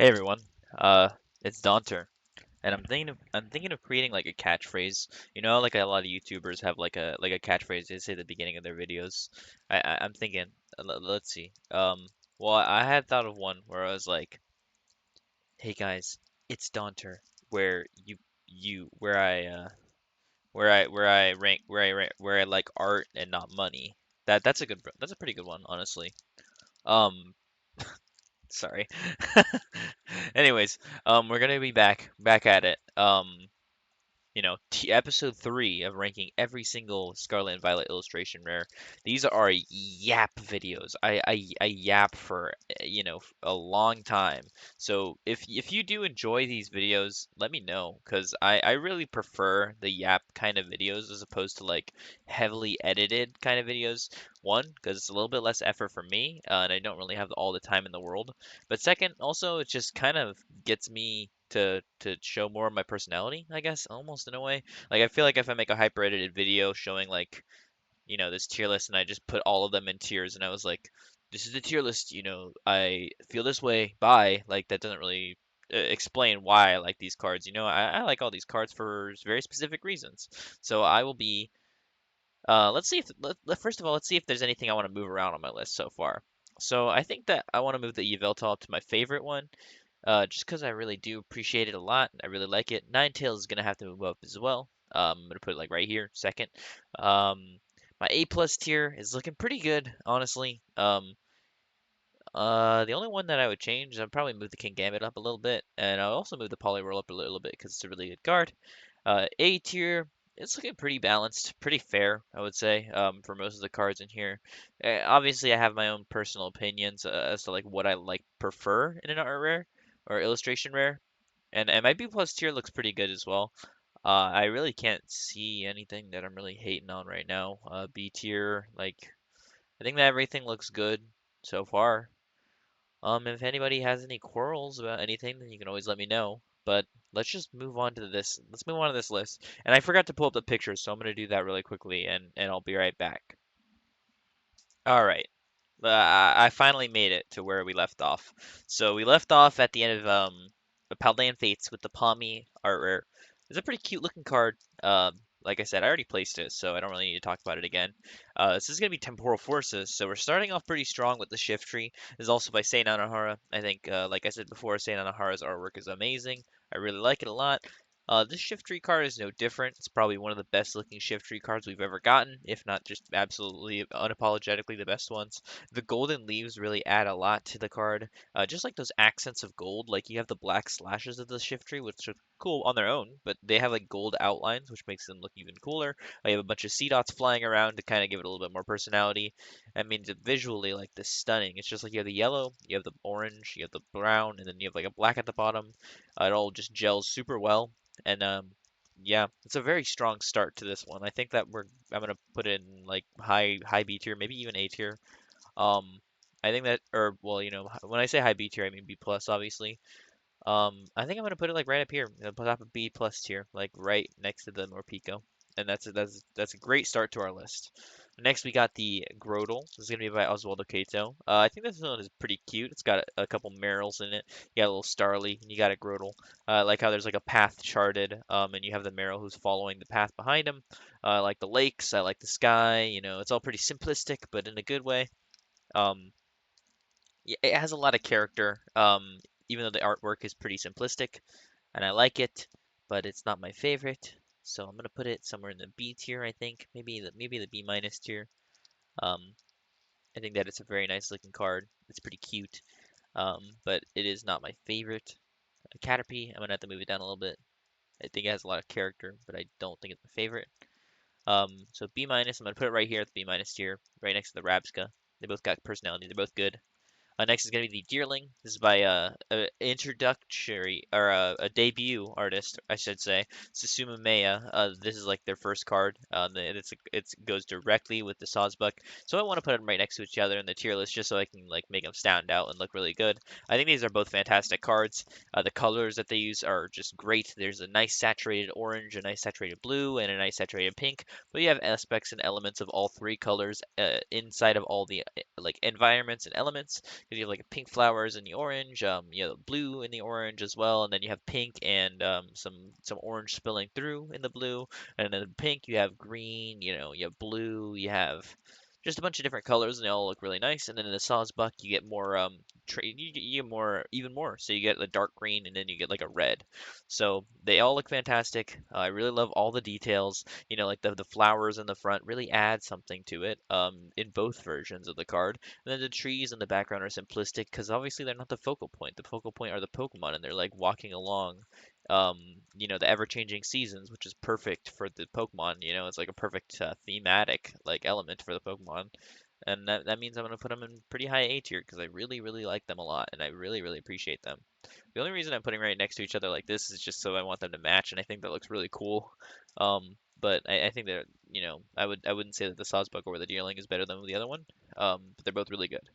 Hey everyone, it's Daunter, and I'm thinking of creating like a catchphrase. You know, like a lot of YouTubers have like a catchphrase they say at the beginning of their videos. I'm thinking, let's see. Well, I had thought of one where I was like, "Hey guys, it's Daunter," where you where I like art and not money. That's a pretty good one, honestly. Um, Sorry. Anyways, we're gonna be back at it. T episode 3 of ranking every single Scarlet and Violet illustration rare. These are yap videos. I yap for a long time. So if you do enjoy these videos, let me know because I really prefer the yap kind of videos as opposed to like heavily edited kind of videos. One, because it's a little bit less effort for me, and I don't really have all the time in the world. But second, also it just kind of gets me to show more of my personality, I guess, almost in a way. Like I feel like if I make a hyper edited video showing like, this tier list and I just put all of them in tiers and I was like, this is the tier list, I feel this way, bye. Like that doesn't really explain why I like these cards. I like all these cards for very specific reasons. So I will be let's see if first of all, let's see if there's anything I want to move around on my list so far. So I think that I want to move the Yveltal up to my favorite one just because I really do appreciate it a lot. I really like it. Ninetales is gonna have to move up as well. I'm gonna put it like right here, second. Um, my A plus tier is looking pretty good, honestly. The only one that I would change, I'd probably move the King Gambit up a little bit, and I'll also move the Poliwhirl up a little bit because it's a really good card. A tier, it's looking pretty balanced, pretty fair, I would say, for most of the cards in here. Obviously, I have my own personal opinions as to like what I like prefer in an art rare or illustration rare, and my B plus tier looks pretty good as well. I really can't see anything that I'm really hating on right now. B tier, like I think that everything looks good so far. If anybody has any quarrels about anything, then you can always let me know. But let's just move on to this. Let's move on to this list. And I forgot to pull up the pictures, so I'm gonna do that really quickly, and I'll be right back. All right. I finally made it to where we left off. So we left off at the end of the Paldean Fates with the Palmy art rare. It's a pretty cute looking card. Like I said, I already placed it, so I don't really need to talk about it again. This is gonna be Temporal Forces, so we're starting off pretty strong with the Shift Tree. This is also by Sei Nanahara. I think, like I said before, Sei Nanahara's artwork is amazing. I really like it a lot. This Shift Tree card is no different. It's probably one of the best looking Shift Tree cards we've ever gotten, if not just absolutely unapologetically the best ones. The golden leaves really add a lot to the card. Just like those accents of gold, like you have the black slashes of the Shift Tree, which are cool on their own, but they have like gold outlines, which makes them look even cooler. You have a bunch of sea dots flying around to kind of give it a little bit more personality. I mean, visually, like this stunning. It's just like you have the yellow, you have the orange, you have the brown, and then you have like a black at the bottom. It all just gels super well. And yeah, it's a very strong start to this one. I think that I'm gonna put it in like high B tier, maybe even A tier. I think that, or well, when I say high B tier, I mean B plus, obviously. I think I'm gonna put it like right up here, top of B plus tier, like right next to the Morpeko, and that's a great start to our list. Next, we got the Grodel. This is gonna be by Oswaldo Cato. I think this one is pretty cute. It's got a couple Merrills in it. You got a little Starly, and you got a Grodel. I like how there's like a path charted, and you have the Merrill who's following the path behind him. I like the lakes. I like the sky. It's all pretty simplistic, but in a good way. Um, yeah, it has a lot of character, even though the artwork is pretty simplistic, and I like it, but it's not my favorite. So I'm gonna put it somewhere in the B tier, I think, maybe the B minus tier. Um, I think that it's a very nice looking card. It's pretty cute, but it is not my favorite. Caterpie, I'm gonna have to move it down a little bit. I think it has a lot of character, but I don't think it's my favorite. So B minus, I'm gonna put it right here at the B minus tier, right next to the Rabsca. They both got personality. They're both good. Next is going to be the Deerling. This is by a introductory or a debut artist, I should say, Susumu Maya. This is like their first card. It goes directly with the Sawsbuck, so I want to put them right next to each other in the tier list just so I can like make them stand out and look really good. I think these are both fantastic cards. The colors that they use are just great. There's a nice saturated orange, a nice saturated blue, and a nice saturated pink. But you have aspects and elements of all three colors inside of all the like environments and elements You have like pink flowers in the orange, you have blue in the orange as well, and then you have pink and some orange spilling through in the blue, and then pink you have green, you have blue, you have just a bunch of different colors, and they all look really nice. And then in the Sawsbuck, you get more you get more even more. So you get the dark green, and then you get like a red. So they all look fantastic. I really love all the details. Like the flowers in the front really add something to it. In both versions of the card. And then the trees in the background are simplistic because obviously they're not the focal point. The focal point are the Pokemon, and they're like walking along. Um, the ever-changing seasons, which is perfect for the Pokemon. It's like a perfect thematic like element for the Pokemon, and that means I'm gonna put them in pretty high A tier because I really really like them a lot, and I really really appreciate them. The only reason I'm putting right next to each other like this is just so I want them to match, and I think that looks really cool. But I think that I wouldn't say that the Sawsbuck or the Deerling is better than the other one. But they're both really good.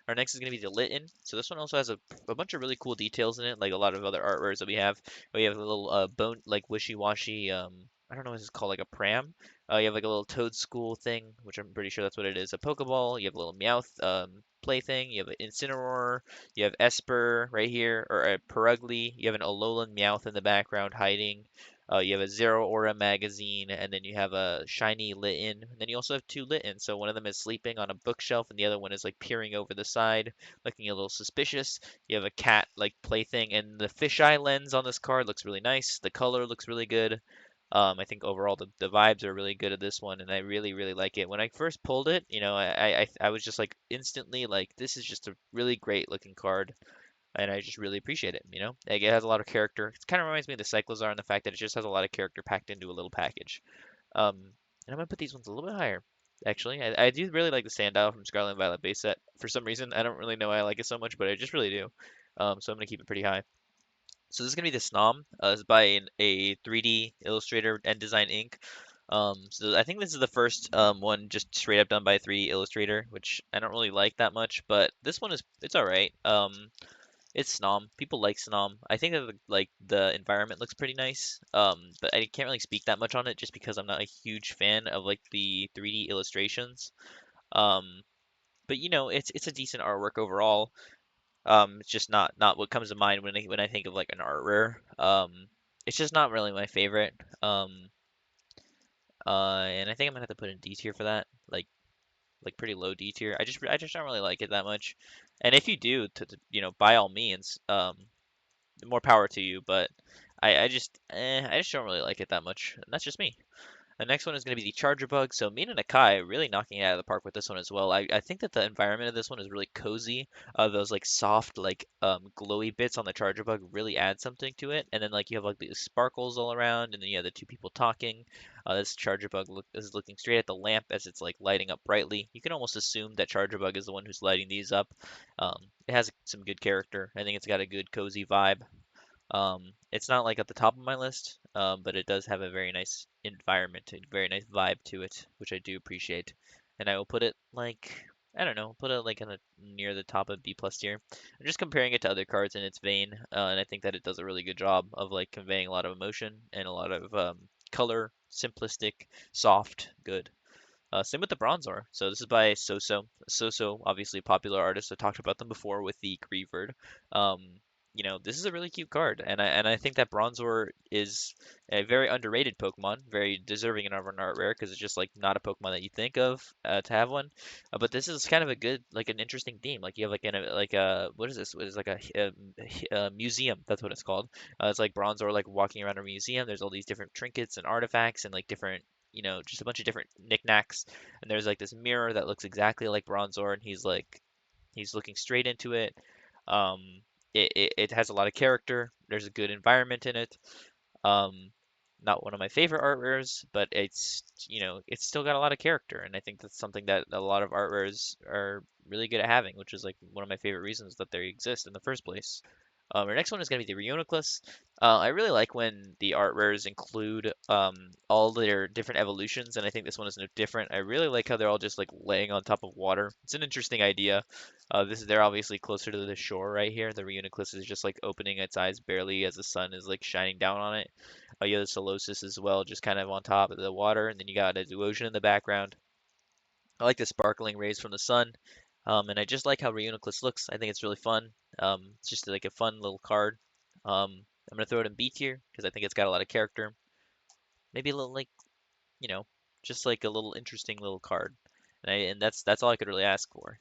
Our next is going to be the Litten. So this one also has a bunch of really cool details in it, like a lot of other artworks that we have. We have a little bone, like wishy-washy, I don't know what it's called, like a pram. You have like a little toad school thing, which I'm pretty sure that's what it is. A Pokeball. You have a little Meowth plaything. You have an Incineroar. You have Esper right here, or a Perugly. You have an Alolan Meowth in the background hiding. You have a Zero Aura magazine, and then you have a shiny Litten. And then you also have two Littens. So one of them is sleeping on a bookshelf, and the other one is like peering over the side, looking a little suspicious. You have a cat like plaything, and the fisheye lens on this card looks really nice. The color looks really good. I think overall the vibes are really good at this one, and I really really like it. When I first pulled it, I was just like instantly like this is just a really great looking card, and I just really appreciate it. Like it has a lot of character. It kind of reminds me of the Cyclozar in the fact that it just has a lot of character packed into a little package. Um, and I'm gonna put these ones a little bit higher. Actually, I do really like the Sandile from Scarlet and Violet base set. For some reason, I don't really know why I like it so much, but I just really do. So I'm gonna keep it pretty high. So this is gonna be the Snom. It's by a 3D illustrator and design ink. So I think this is the first one just straight up done by a 3D illustrator, which I don't really like that much, but this one it's all right. It's Snom. People like Snom. I think that like the environment looks pretty nice. But I can't really speak that much on it just because I'm not a huge fan of like the 3D illustrations. Um, but it's a decent artwork overall. It's just not what comes to mind when I think of like an art rare. It's just not really my favorite. Um, and I think I'm gonna have to put in D tier for that. Like pretty low D tier. I just don't really like it that much. And if you do, by all means, more power to you. But I just don't really like it that much. And that's just me. The next one is going to be the Charger Bug. So me and Akai really knocking it out of the park with this one as well. I think that the environment of this one is really cozy. Those like soft, like glowy bits on the Charger Bug really add something to it. And then like you have like these sparkles all around, and then you have the two people talking. This Charger Bug is looking straight at the lamp as it's like lighting up brightly. You can almost assume that Charger Bug is the one who's lighting these up. It has some good character. I think it's got a good cozy vibe. It's not like at the top of my list, but it does have a very nice environment, a very nice vibe to it, which I do appreciate. And I will put it like, I don't know, put it like in near the top of B plus tier. I'm just comparing it to other cards in its vein, and I think that it does a really good job of like conveying a lot of emotion and a lot of color, simplistic, soft, good. Same with the Bronzor. So this is by Soso. Soso, obviously a popular artist. I talked about them before with the Greavard. This is a really cute card, and I think that Bronzor is a very underrated Pokemon, very deserving of an art rare because it's just like not a Pokemon that you think of to have one. But this is kind of a good, like an interesting theme. Like you have like a what is this? What is like a museum? That's what it's called. It's like Bronzor like walking around a museum. There's all these different trinkets and artifacts and like different just a bunch of different knickknacks. And there's like this mirror that looks exactly like Bronzor, and he's looking straight into it. Um, it has a lot of character. There's a good environment in it. Um, Not one of my favorite art rares, but it's still got a lot of character, and I think that's something that a lot of art rares are really good at having, which is like one of my favorite reasons that they exist in the first place. Our next one is going to be the Reuniclus. I really like when the art rares include all their different evolutions, and I think this one is no different. I really like how they're all just like laying on top of water. It's an interesting idea. They're obviously closer to the shore right here. The Reuniclus is just like opening its eyes barely as the sun is like shining down on it. You have the Solosis as well, just kind of on top of the water, and then you got a Duosion in the background. I like the sparkling rays from the sun. And I just like how Reuniclus looks. I think it's really fun. It's just like a fun little card. I'm gonna throw it in B tier because I think it's got a lot of character. Maybe a little like, you know, just like a little interesting little card. And that's all I could really ask for.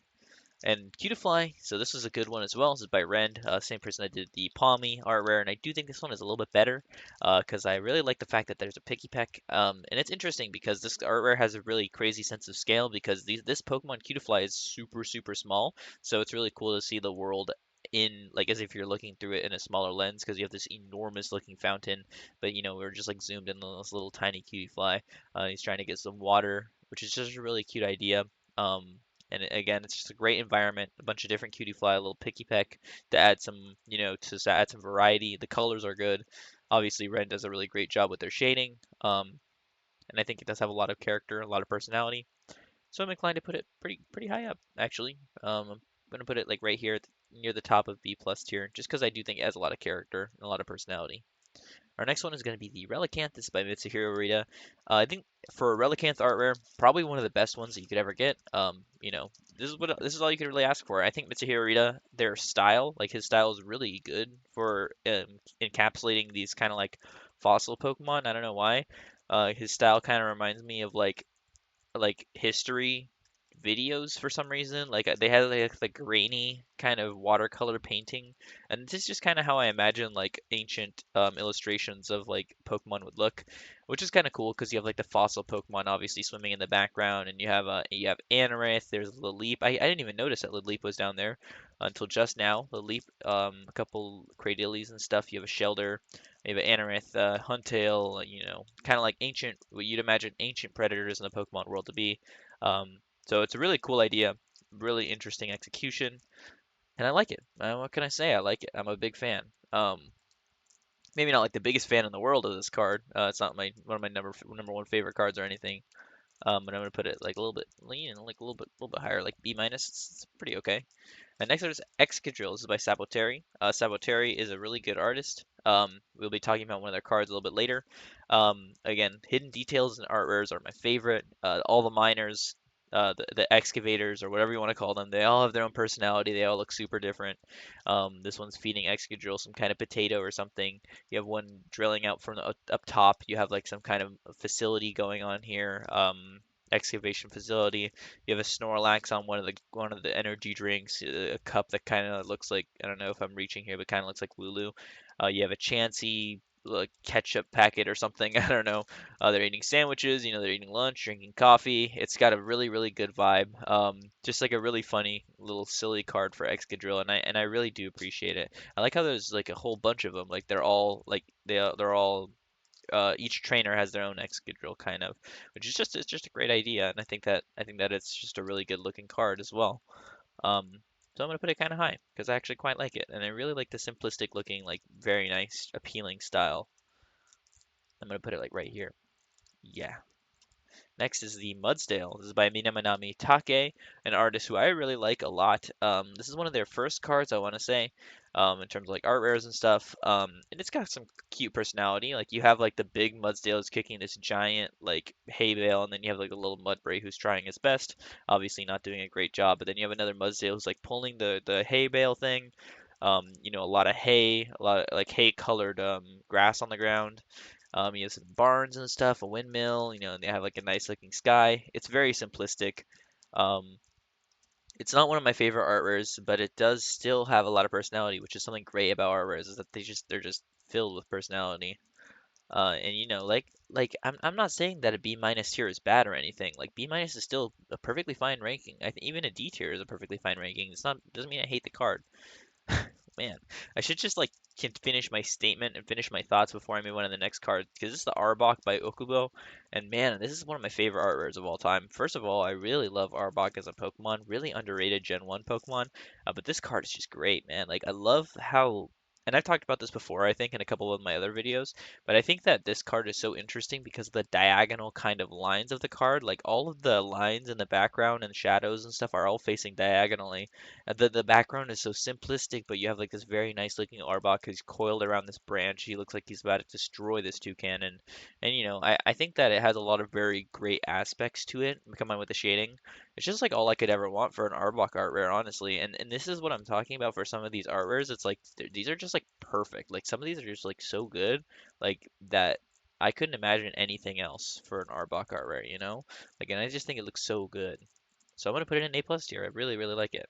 And Cutifly, so this is a good one as well. This is by Rend, same person that did the Palmy art rare, and I do think this one is a little bit better because I really like the fact that there's a Picky Peck. And it's interesting because this art rare has a really crazy sense of scale because this Pokemon Cutifly is super, super small. So it's really cool to see the world in like as if you're looking through it in a smaller lens because you have this enormous looking fountain, but we're just like zoomed in on this little tiny Cutifly. He's trying to get some water, which is just a really cute idea. Um, and again, it's just a great environment, a bunch of different cutie fly, a little picky peck to add some, add some variety. The colors are good. Obviously, Ren does a really great job with their shading. And I think it does have a lot of character, a lot of personality. So I'm inclined to put it pretty high up, actually. I'm gonna put it like right here near the top of B plus tier, just because I do think it has a lot of character and a lot of personality. Our next one is going to be the Relicanth. This is by Mitsuhiro Arita. I think for a Relicanth art rare, probably one of the best ones that you could ever get. This is all you could really ask for. I think Mitsuhiro Arita, their style, like his style is really good for encapsulating these kind of like fossil Pokemon. I don't know why. His style kind of reminds me of like history videos for some reason. Like they had like the grainy kind of watercolor painting, and this is just kind of how I imagine like ancient illustrations of like Pokemon would look, which is kind of cool because you have like the fossil Pokemon obviously swimming in the background, and you have Anorith. There's Leleep. I didn't even notice that Leleep was down there until just now. Leleep, a couple Cradilies and stuff. You have a Shelder. You have an Anorith, Huntail, kind of like ancient, what you'd imagine ancient predators in the Pokemon world to be. So it's a really cool idea, really interesting execution, and I like it. What can I say? I like it. I'm a big fan. Maybe not like the biggest fan in the world of this card. It's not my one of my number one favorite cards or anything. But I'm gonna put it like a little bit lean, like a little bit higher, like B minus. It's pretty okay. And next there's Excadrill. This is by Saboteri. Saboteri is a really good artist. We'll be talking about one of their cards a little bit later. Again, hidden details and art rares are my favorite. All the miners, the excavators or whatever you want to call them, they all have their own personality. They all look super different. This one's feeding Excadrill some kind of potato or something. You have one drilling out from the up top. You have like some kind of facility going on here. Excavation facility. You have a Snorlax on one of the energy drinks, a cup that kind of looks like, I don't know if I'm reaching here, but kind of looks like Lulu. You have a Chansey like ketchup packet or something. I don't know. They're eating sandwiches. They're eating lunch, drinking coffee. It's got a really really good vibe. Just like a really funny little silly card for Excadrill, and I really do appreciate it. I like how there's like a whole bunch of them. Like they're all like they're all each trainer has their own Excadrill kind of, which is just it's just a great idea, and I think that it's just a really good looking card as well. Um, so I'm gonna put it kind of high because I actually quite like it, and I really like the simplistic looking, like very nice, appealing style. I'm gonna put it like right here. Yeah. Next is the Mudsdale. This is by Minaminami Take, an artist who I really like a lot. This is one of their first cards, I want to say, in terms of like art rares and stuff. And it's got some cute personality. Like you have like the big Mudsdale is kicking this giant like hay bale, and then you have like a little Mudbray who's trying his best, obviously not doing a great job. But then you have another Mudsdale who's like pulling the hay bale thing. A lot of hay, a lot of like hay colored grass on the ground. You have some barns and stuff, a windmill, and they have like a nice looking sky. It's very simplistic. Um, it's not one of my favorite art rares, but it does still have a lot of personality, which is something great about art rares is that they're just filled with personality. And I'm not saying that a B minus tier is bad or anything. Like B minus is still a perfectly fine ranking. I think even a D tier is a perfectly fine ranking. It's not doesn't mean I hate the card. Man, I should just like can finish my statement and finish my thoughts before I move on to the next card because this is the Arbok by Okubo, and man, this is one of my favorite art rares of all time. First of all, I really love Arbok as a Pokemon, really underrated Gen 1 Pokemon, but this card is just great, man. Like I love how, and I've talked about this before, I think, in a couple of my other videos, but I think that this card is so interesting because of the diagonal kind of lines of the card, like all of the lines in the background and shadows and stuff are all facing diagonally. The background is so simplistic, but you have like this very nice looking Arbok who's coiled around this branch. He looks like he's about to destroy this toucan, and I think that it has a lot of very great aspects to it, combined with the shading. It's just like all I could ever want for an Arbok art rare, honestly. And this is what I'm talking about for some of these art rares. It's like these are just like perfect. Like some of these are just like so good, like that I couldn't imagine anything else for an Arbok art rare, you know? Like, and I just think it looks so good. So I'm gonna put it in A plus tier. I really, really like it.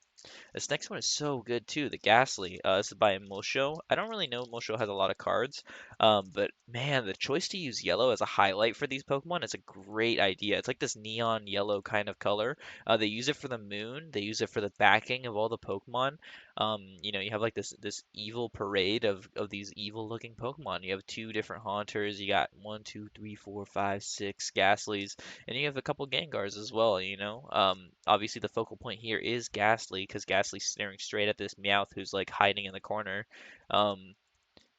This next one is so good too. The Ghastly. This is by Mosho. I don't really know Mosho has a lot of cards, but man, the choice to use yellow as a highlight for these Pokemon is a great idea. It's like this neon yellow kind of color. They use it for the moon. They use it for the backing of all the Pokemon. You have like this evil parade of these evil looking Pokemon. You have two different Haunters. You got one, two, three, four, five, six Ghastlies, and you have a couple Gengars as well, you know. Obviously the focal point here is Ghastly because Ghastly's staring straight at this Meowth who's like hiding in the corner. Um,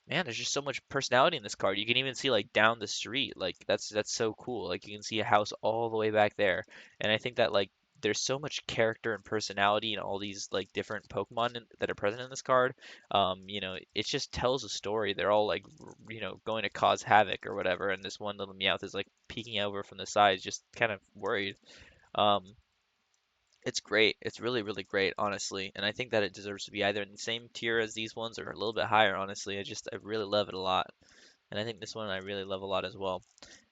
Man, there's just so much personality in this card. You can even see like down the street. Like that's so cool. Like you can see a house all the way back there. And I think that like there's so much character and personality in all these like different Pokemon that are present in this card. It just tells a story. They're all like going to cause havoc or whatever, and this one little Meowth is like peeking over from the sides, just kind of worried. Um, it's great. It's really, really great, honestly. And I think that it deserves to be either in the same tier as these ones or a little bit higher, honestly. I really love it a lot. And I think this one I really love a lot as well.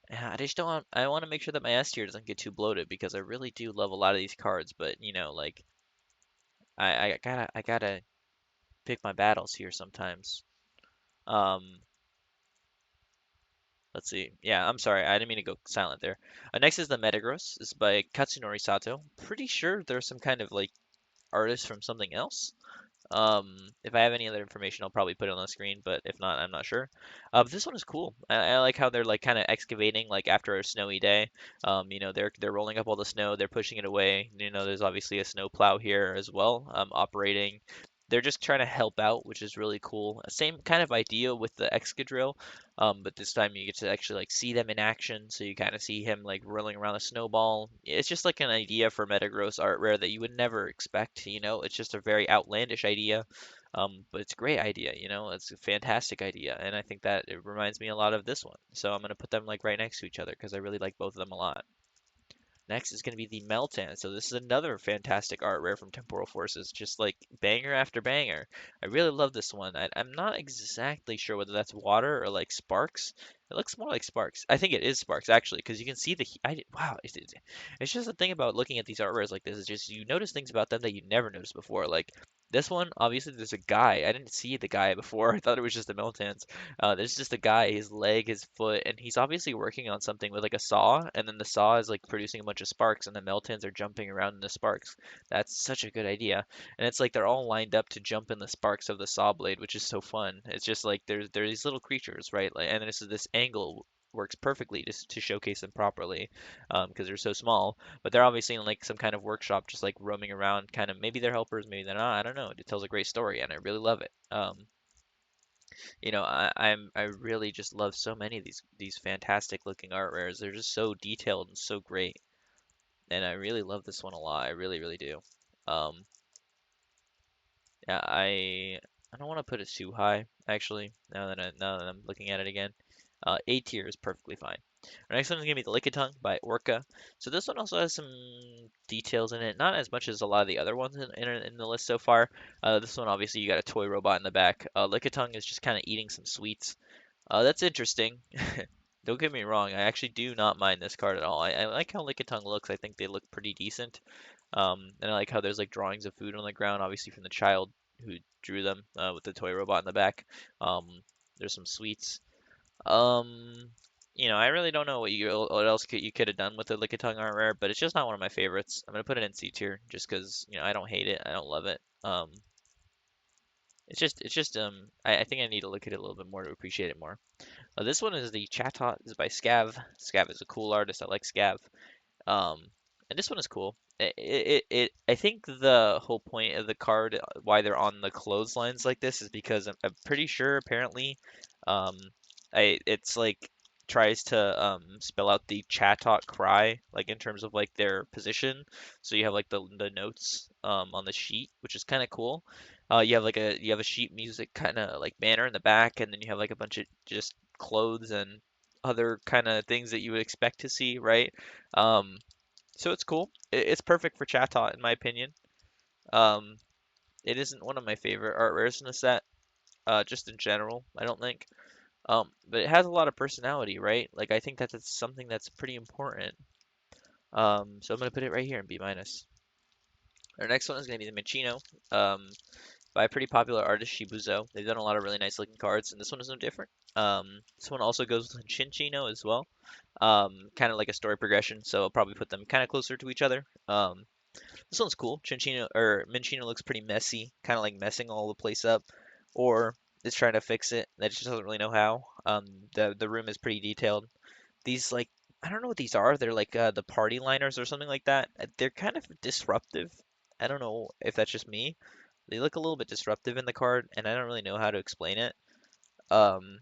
And I just don't want, I want to make sure that my S tier doesn't get too bloated because I really do love a lot of these cards, but like I gotta pick my battles here sometimes. Um, let's see. Yeah, I'm sorry. I didn't mean to go silent there. Next is the Metagross. This is by Katsunori Sato. Pretty sure there's some kind of like artist from something else. If I have any other information, I'll probably put it on the screen, but if not, I'm not sure. But this one is cool. I like how they're like kind of excavating like after a snowy day. They're rolling up all the snow, they're pushing it away. There's obviously a snow plow here as well, operating. They're just trying to help out, which is really cool. Same kind of idea with the Excadrill, but this time you get to actually like see them in action, so you kind of see him like rolling around a snowball. It's just like an idea for Metagross art rare that you would never expect. It's just a very outlandish idea, but it's a great idea. It's a fantastic idea, and I think that it reminds me a lot of this one. So I'm gonna put them like right next to each other because I really like both of them a lot. Next is going to be the Meltan. So this is another fantastic art rare from Temporal Forces, just like banger after banger. I really love this one. I'm not exactly sure whether that's water or like sparks. It looks more like sparks. I think it is sparks actually, because you can see wow, it's just the thing about looking at these art rares like this is just you notice things about them that you never noticed before. Like this one, obviously there's a guy. I didn't see the guy before. I thought it was just the Meltans. There's just a guy, his leg, his foot, and he's obviously working on something with like a saw, and then the saw is like producing a bunch of sparks, and the Meltans are jumping around in the sparks. That's such a good idea. And it's like they're all lined up to jump in the sparks of the saw blade, which is so fun. It's just like there's these little creatures, right? Like, and this angle works perfectly to showcase them properly because they're so small. But they're obviously in like some kind of workshop, just like roaming around, kind of maybe they're helpers, maybe they're not. I don't know. It tells a great story, and I really love it. I really just love so many of these fantastic looking art rares. They're just so detailed and so great, and I really love this one a lot. I really, really do. Um, yeah, I don't want to put it too high actually. Now that I'm looking at it again, A tier is perfectly fine. Our next one is gonna be the Lickitung by Orca. So this one also has some details in it, not as much as a lot of the other ones in the list so far. This one obviously you got a toy robot in the back. Lickitung is just kind of eating some sweets. That's interesting. Don't get me wrong, I actually do not mind this card at all. I like how Lickitung looks. I think they look pretty decent. And I like how there's like drawings of food on the ground, obviously from the child who drew them with the toy robot in the back. Um, there's some sweets. Um, I really don't know what else you could have done with the Lickitung art rare, but it's just not one of my favorites. I'm gonna put it in C tier just because I don't hate it, I don't love it. I think I need to look at it a little bit more to appreciate it more. This one is the Chatot. This is by Scav. Scav is a cool artist. I like Scav. Um, and this one is cool. I think the whole point of the card, why they're on the clotheslines like this, is because I'm pretty sure apparently, um, it's like tries to spell out the Chatot cry, like in terms of like their position. So you have like the notes on the sheet, which is kind of cool. You have a sheet music kind of like banner in the back, and then you have like a bunch of just clothes and other kind of things that you would expect to see, right? Um, So it's cool. It's perfect for Chatot in my opinion. Um, it isn't one of my favorite art rares in the set, just in general, I don't think. But it has a lot of personality, right? Like I think that that's something that's pretty important. So I'm gonna put it right here in B minus. Our next one is gonna be the Minccino, by a pretty popular artist, Shibuzo. They've done a lot of really nice looking cards, and this one is no different. This one also goes with Chinchino as well. Kind of like a story progression, so I'll probably put them kind of closer to each other. This one's cool. Chinchino or Minccino looks pretty messy, kind of like messing all the place up, or is trying to fix it. That just doesn't really know how. The room is pretty detailed. These like I don't know what these are. They're like the party liners or something like that. They're kind of disruptive. I don't know if that's just me. They look a little bit disruptive in the card, and I don't really know how to explain it. Um,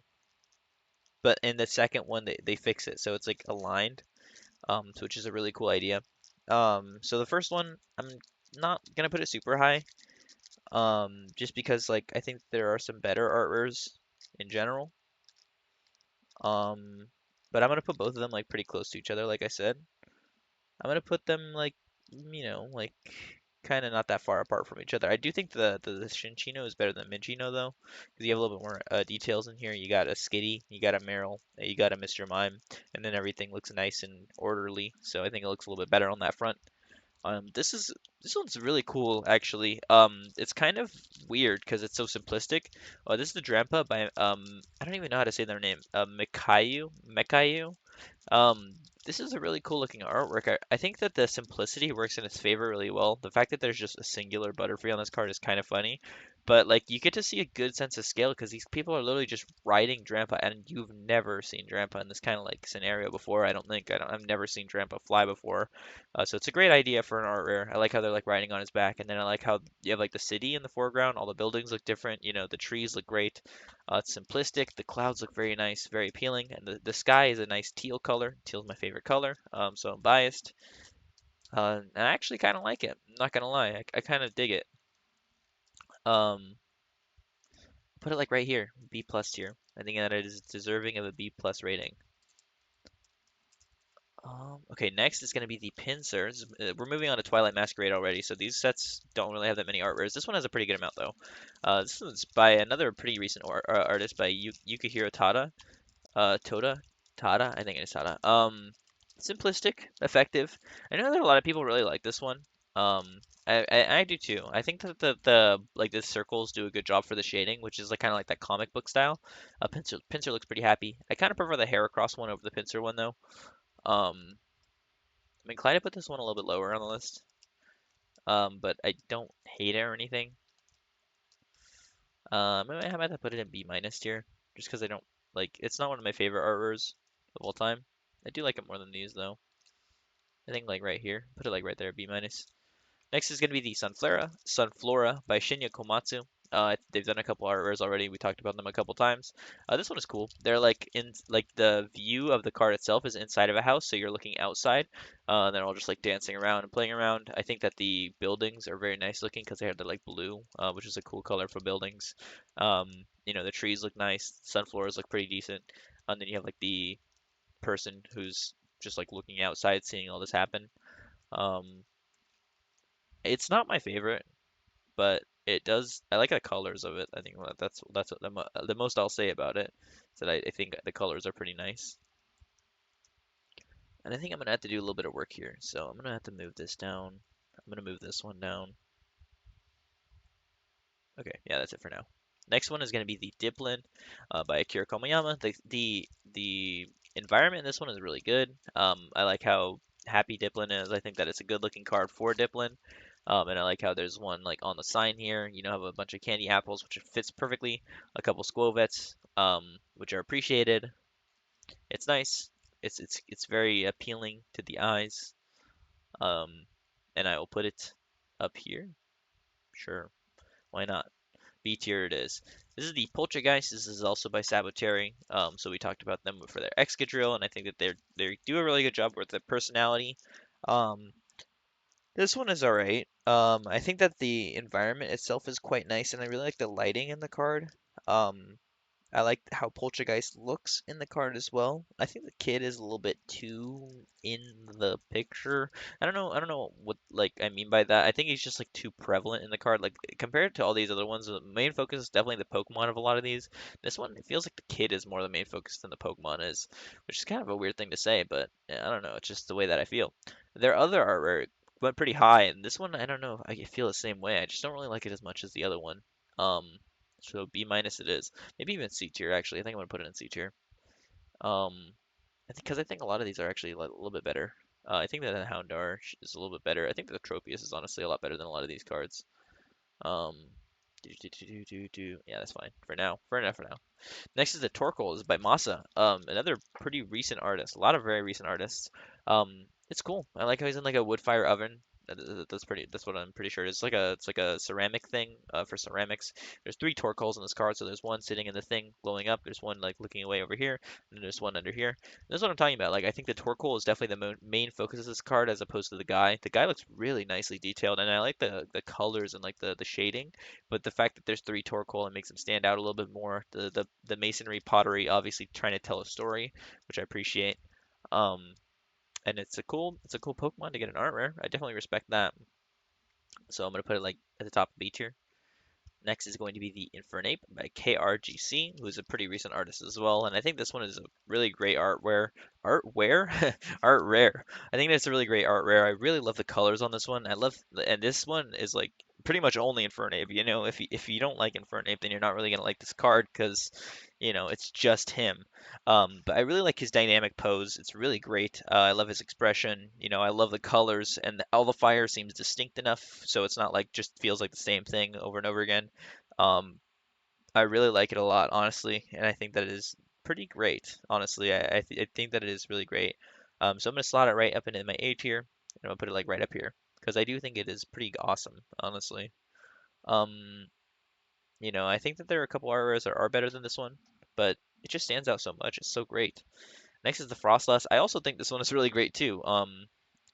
but in the second one, they fix it, so it's like aligned, which is a really cool idea. So the first one, I'm not gonna put it super high, just because like I think there are some better art rares in general. Um, but I'm gonna put both of them like pretty close to each other, like I said. I'm gonna put them like, like kind of not that far apart from each other. I do think the Shinchino is better than Minchino though, because you have a little bit more details in here. You got a Skitty, you got a Meryl, you got a Mr. Mime, and then everything looks nice and orderly. So I think it looks a little bit better on that front. This one's really cool actually. It's kind of weird because it's so simplistic. This is the Drampa by I don't even know how to say their name. Mekayu. Um, this is a really cool looking artwork. I think that the simplicity works in its favor really well. The fact that there's just a singular Butterfree on this card is kind of funny, but like you get to see a good sense of scale because these people are literally just riding Drampa, and you've never seen Drampa in this kind of like scenario before. I don't think I've never seen Drampa fly before, so it's a great idea for an art rare. I like how they're like riding on his back, and then I like how you have like the city in the foreground. All the buildings look different. The trees look great. It's simplistic. The clouds look very nice, very appealing, and the sky is a nice teal color. Teal's my favorite color, so I'm biased. And I actually kind of like it. I'm not gonna lie, I kind of dig it. Um, put it like right here, B plus tier. I think that it is deserving of a B plus rating. Okay, next is going to be the Pincers. We're moving on to Twilight Masquerade already, so these sets don't really have that many art rares. This one has a pretty good amount though. This one's by another pretty recent artist by Yukihiro Tada. Toda, Tada, I think it is Tada. Simplistic, effective. I know that a lot of people really like this one. I do too. I think that the like the circles do a good job for the shading, which is like kind of like that comic book style. Pincer looks pretty happy. I kind of prefer the Heracross one over the Pincer one though. Um, I'm inclined to put this one a little bit lower on the list. But I don't hate it or anything. I might have to put it in B minus tier, just because I don't like. It's not one of my favorite art rares of all time. I do like it more than these though. I think like right here, put it like right there, B minus. Next is going to be the Sunflora by Shinya Komatsu. They've done a couple art rares already. We talked about them a couple times. This one is cool. They're like the view of the card itself is inside of a house, so you're looking outside. And they're all just like dancing around and playing around. I think that the buildings are very nice looking because they have the like blue, which is a cool color for buildings. The trees look nice. Sunflowers look pretty decent. And then you have like the person who's just like looking outside, seeing all this happen. Um, it's not my favorite, but it does. I like the colors of it. I think that's what the most I'll say about it. Is that I think the colors are pretty nice, and I think I'm gonna have to do a little bit of work here. So I'm gonna have to move this down. I'm gonna move this one down. Okay, yeah, that's it for now. Next one is gonna be the Diplin by Akira Komayama. The environment in this one is really good. I like how happy Diplin is. I think that it's a good looking card for Diplin. And I like how there's one like on the sign here. Have a bunch of candy apples, which fits perfectly. A couple Squovets, which are appreciated. It's nice. It's very appealing to the eyes. Um, and I will put it up here. Sure, why not? B tier it is. This is the Poltergeist. This is also by Saboteri. So we talked about them for their Excadrill, and I think that they do a really good job with the personality. Um, this one is alright. I think that the environment itself is quite nice, and I really like the lighting in the card. Um, I like how Poltergeist looks in the card as well. I think the kid is a little bit too in the picture. I don't know what like I mean by that. I think he's just like too prevalent in the card. Like compared to all these other ones, the main focus is definitely the Pokemon of a lot of these. This one, it feels like the kid is more the main focus than the Pokemon is, which is kind of a weird thing to say, but I don't know. It's just the way that I feel. Their other artwork went pretty high, and this one, I don't know. I feel the same way. I just don't really like it as much as the other one. Um, so B minus it is. Maybe even C tier, actually. I think I'm gonna put it in C tier. Um, because I think a lot of these are actually like, a little bit better. I think that the Houndour is a little bit better. I think that the Tropius is honestly a lot better than a lot of these cards. Um, Yeah, that's fine for now. For now. Next is the Torkoal. This is by Masa. Another pretty recent artist. A lot of very recent artists. It's cool. I like how he's in like a wood fire oven. That's pretty. That's what I'm pretty sure. It's like a ceramic thing. For ceramics. There's three Torkoals in this card. So there's one sitting in the thing, glowing up. There's one like looking away over here, and there's one under here. That's what I'm talking about. Like I think the Torkoal is definitely the main focus of this card as opposed to the guy. The guy looks really nicely detailed, and I like the colors and like the shading. But the fact that there's three Torkoal, it makes them stand out a little bit more. The masonry pottery obviously trying to tell a story, which I appreciate. Um, and it's a cool Pokemon to get an art rare. I definitely respect that. So I'm gonna put it like at the top of B tier. Next is going to be the Infernape by KRGC, who is a pretty recent artist as well. And I think this one is a really great art rare. I think that's a really great art rare. I really love the colors on this one. And this one is like pretty much only Infernape. You know, if you don't like Infernape, then you're not really gonna like this card because, you know, it's just him. But I really like his dynamic pose. It's really great. I love his expression. You know, I love the colors, and all the fire seems distinct enough, so it's not like just feels like the same thing over and over again. Um, I really like it a lot, honestly, and I think that it is pretty great. Honestly, I think that it is really great. So I'm gonna slot it right up into my A tier, and I'm gonna put it like right up here because I do think it is pretty awesome, honestly. Um, you know, I think that there are a couple art rares that are better than this one, but it just stands out so much. It's so great. Next is the Frostless. I also think this one is really great too.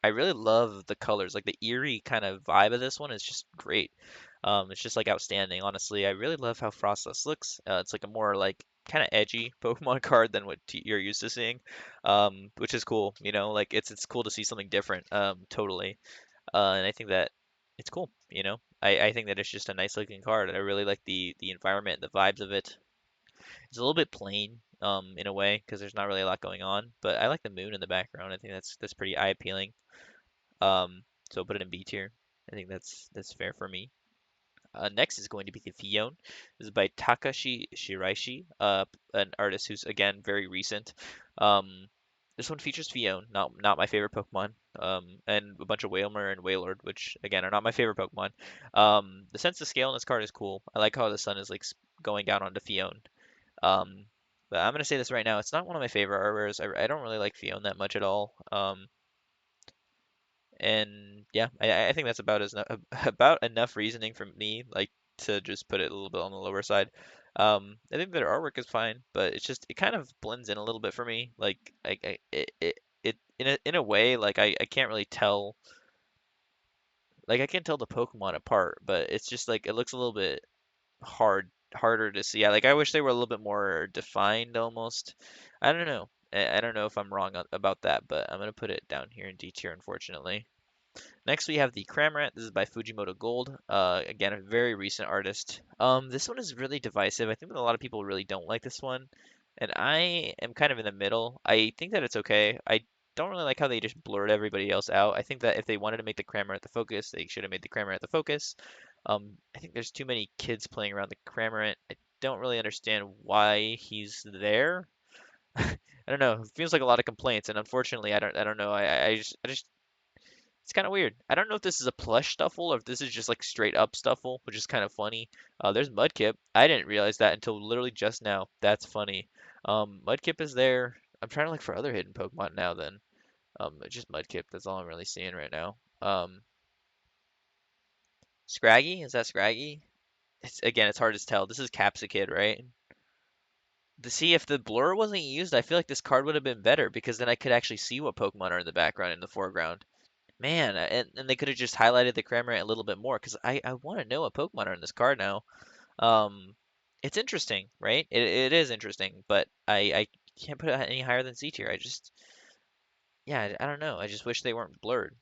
I really love the colors, like the eerie kind of vibe of this one is just great. It's just like outstanding, honestly. I really love how Frostless looks. It's like a more like kind of edgy Pokemon card than what you're used to seeing, which is cool. You know, like it's cool to see something different. Totally. And I think that it's cool. You know, I think that it's just a nice looking card. I really like the environment, the vibes of it. It's a little bit plain, in a way, because there's not really a lot going on. But I like the moon in the background. I think that's pretty eye appealing. So I'll put it in B tier. I think that's fair for me. Next is going to be the Fion. This is by Takashi Shiraishi, an artist who's again very recent. Um, this one features Fion, not my favorite Pokemon, and a bunch of Wailmer and Wailord, which again are not my favorite Pokemon. The sense of scale in this card is cool. I like how the sun is like going down onto Fion. Um, but I'm gonna say this right now, it's not one of my favorite art rares. I don't really like Fion that much at all. And yeah, I think that's about about enough reasoning from me, like to just put it a little bit on the lower side. I think their artwork is fine, but it kind of blends in a little bit for me. Like it in a way, like I can't really tell, like I can tell the Pokemon apart, but it's just like it looks a little bit harder to see. Like I wish they were a little bit more defined almost. I don't know. I don't know if I'm wrong about that, but I'm gonna put it down here in D tier, unfortunately. Next, we have the Cramorant. This is by Fujimoto Gold. Again, a very recent artist. This one is really divisive. I think that a lot of people really don't like this one, and I am kind of in the middle. I think that it's okay. I don't really like how they just blurred everybody else out. I think that if they wanted to make the Cramorant the focus, they should have made the Cramorant the focus. I think there's too many kids playing around the Cramorant. I don't really understand why he's there. I don't know. It feels like a lot of complaints, and unfortunately, I don't know. I just it's kind of weird. I don't know if this is a plush Stuffle or if this is just like straight up Stuffle, which is kind of funny. There's Mudkip. I didn't realize that until literally just now. That's funny. Mudkip is there. I'm trying to look for other hidden Pokemon now then. Just Mudkip. That's all I'm really seeing right now. Scraggy? Is that Scraggy? It's hard to tell. This is Capsakid, right? To see if the blur wasn't used, I feel like this card would have been better because then I could actually see what Pokemon are in the background in the foreground. Man, and they could have just highlighted the Cramorant a little bit more because I want to know what Pokemon are in this card now. Um, It's interesting, right? It is interesting, but I can't put it any higher than C tier. I just, yeah, I don't know. I just wish they weren't blurred.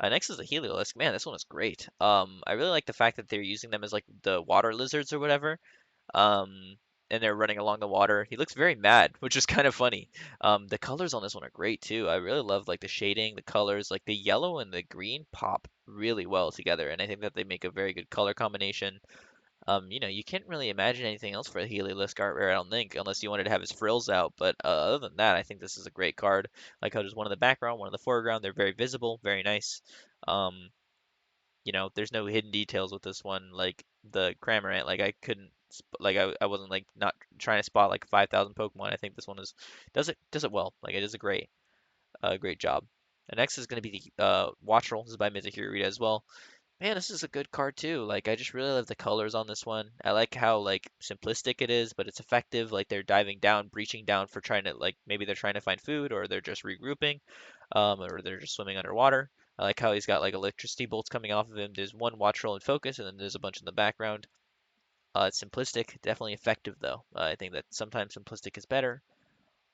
Next is the Heliolisk. Man, this one is great. I really like the fact that they're using them as like the water lizards or whatever. Um, and they're running along the water. He looks very mad, which is kind of funny. The colors on this one are great too. I really love like the shading, the colors, like the yellow and the green pop really well together, and I think that they make a very good color combination. You can't really imagine anything else for a Heliolisk art rare, I don't think, unless you wanted to have his frills out. But other than that, I think this is a great card. Like how there's one in the background, one in the foreground. They're very visible, very nice. Um, there's no hidden details with this one, like the Cramorant. Like I couldn't, like I wasn't like not trying to spot like 5,000 Pokemon. I think this one does it well. Like it does a great job. And next is going to be the Wattrel. This is by Mizuhiro as well. Man, this is a good card too. Like I just really love the colors on this one. I like how like simplistic it is, but it's effective. Like they're diving down, breaching down for trying to like maybe they're trying to find food or they're just regrouping, or they're just swimming underwater. I like how he's got like electricity bolts coming off of him. There's one watch roll in focus, and then there's a bunch in the background. It's simplistic, definitely effective though. I think that sometimes simplistic is better.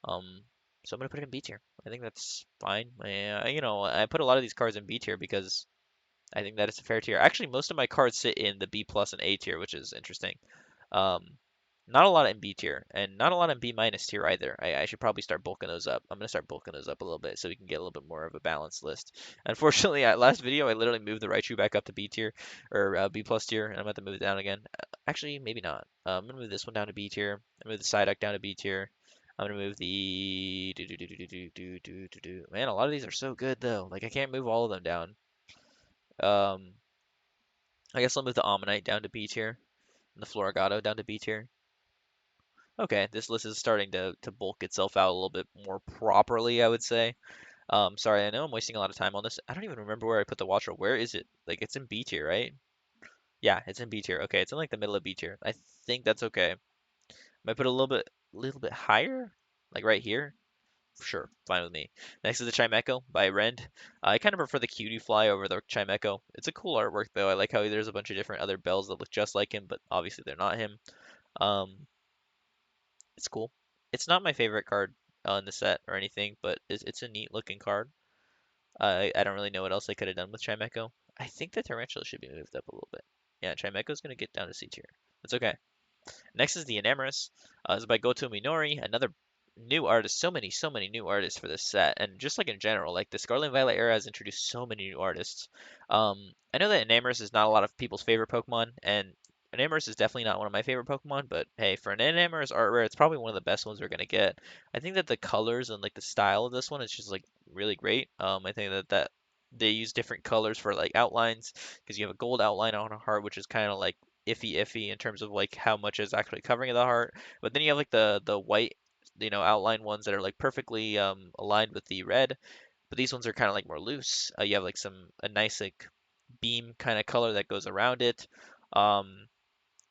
Um, so I'm gonna put it in B tier. I think that's fine. I put a lot of these cards in B tier because I think that it's a fair tier. Actually, most of my cards sit in the B plus and A tier, which is interesting. Um, Not a lot in B tier, and not a lot in B minus tier either. I should probably start bulking those up. I'm gonna start bulking those up a little bit so we can get a little bit more of a balanced list. Unfortunately, at last video, I literally moved the Raichu back up to B tier or B plus tier, and I'm gonna have to move it down again. Actually, maybe not. I'm gonna move this one down to B tier. I'm gonna move the Psyduck down to B tier. I'm gonna move the Man, a lot of these are so good though. Like I can't move all of them down. Um, I guess I'll move the Ammonite down to B tier and the Florigato down to B tier. Okay, this list is starting to bulk itself out a little bit more properly, I would say. Sorry, I know I'm wasting a lot of time on this. I don't even remember where I put the Watcher. Where is it? Like, it's in B tier, right? Yeah, it's in B tier. Okay, it's in like the middle of B tier. I think that's okay. Might put a little bit higher, like right here. Sure, fine with me. Next is the Chimecho by Rend. I kind of prefer the Cutie Fly over the Chimecho. It's a cool artwork though. I like how there's a bunch of different other bells that look just like him, but obviously they're not him. Um, it's cool. It's not my favorite card in the set or anything, but it's a neat looking card. I don't really know what else I could have done with Chimecho. I think the Tarantula should be moved up a little bit. Yeah, Chimecho's gonna get down to C tier. That's okay. Next is the Enamorus. This is by Goto Minori, another new artist. So many new artists for this set, and just like in general, like the Scarlet and Violet era has introduced so many new artists. I know that Enamorus is not a lot of people's favorite Pokemon, and Enamorus is definitely not one of my favorite Pokemon. But hey, for an Enamorus art rare, it's probably one of the best ones we're gonna get. I think that the colors and like the style of this one is just like really great. I think that they use different colors for like outlines because you have a gold outline on a heart, which is kind of like iffy in terms of like how much is actually covering the heart. But then you have like the white, outline ones that are like perfectly aligned with the red. But these ones are kind of like more loose. You have like a nice like beam kind of color that goes around it. Um,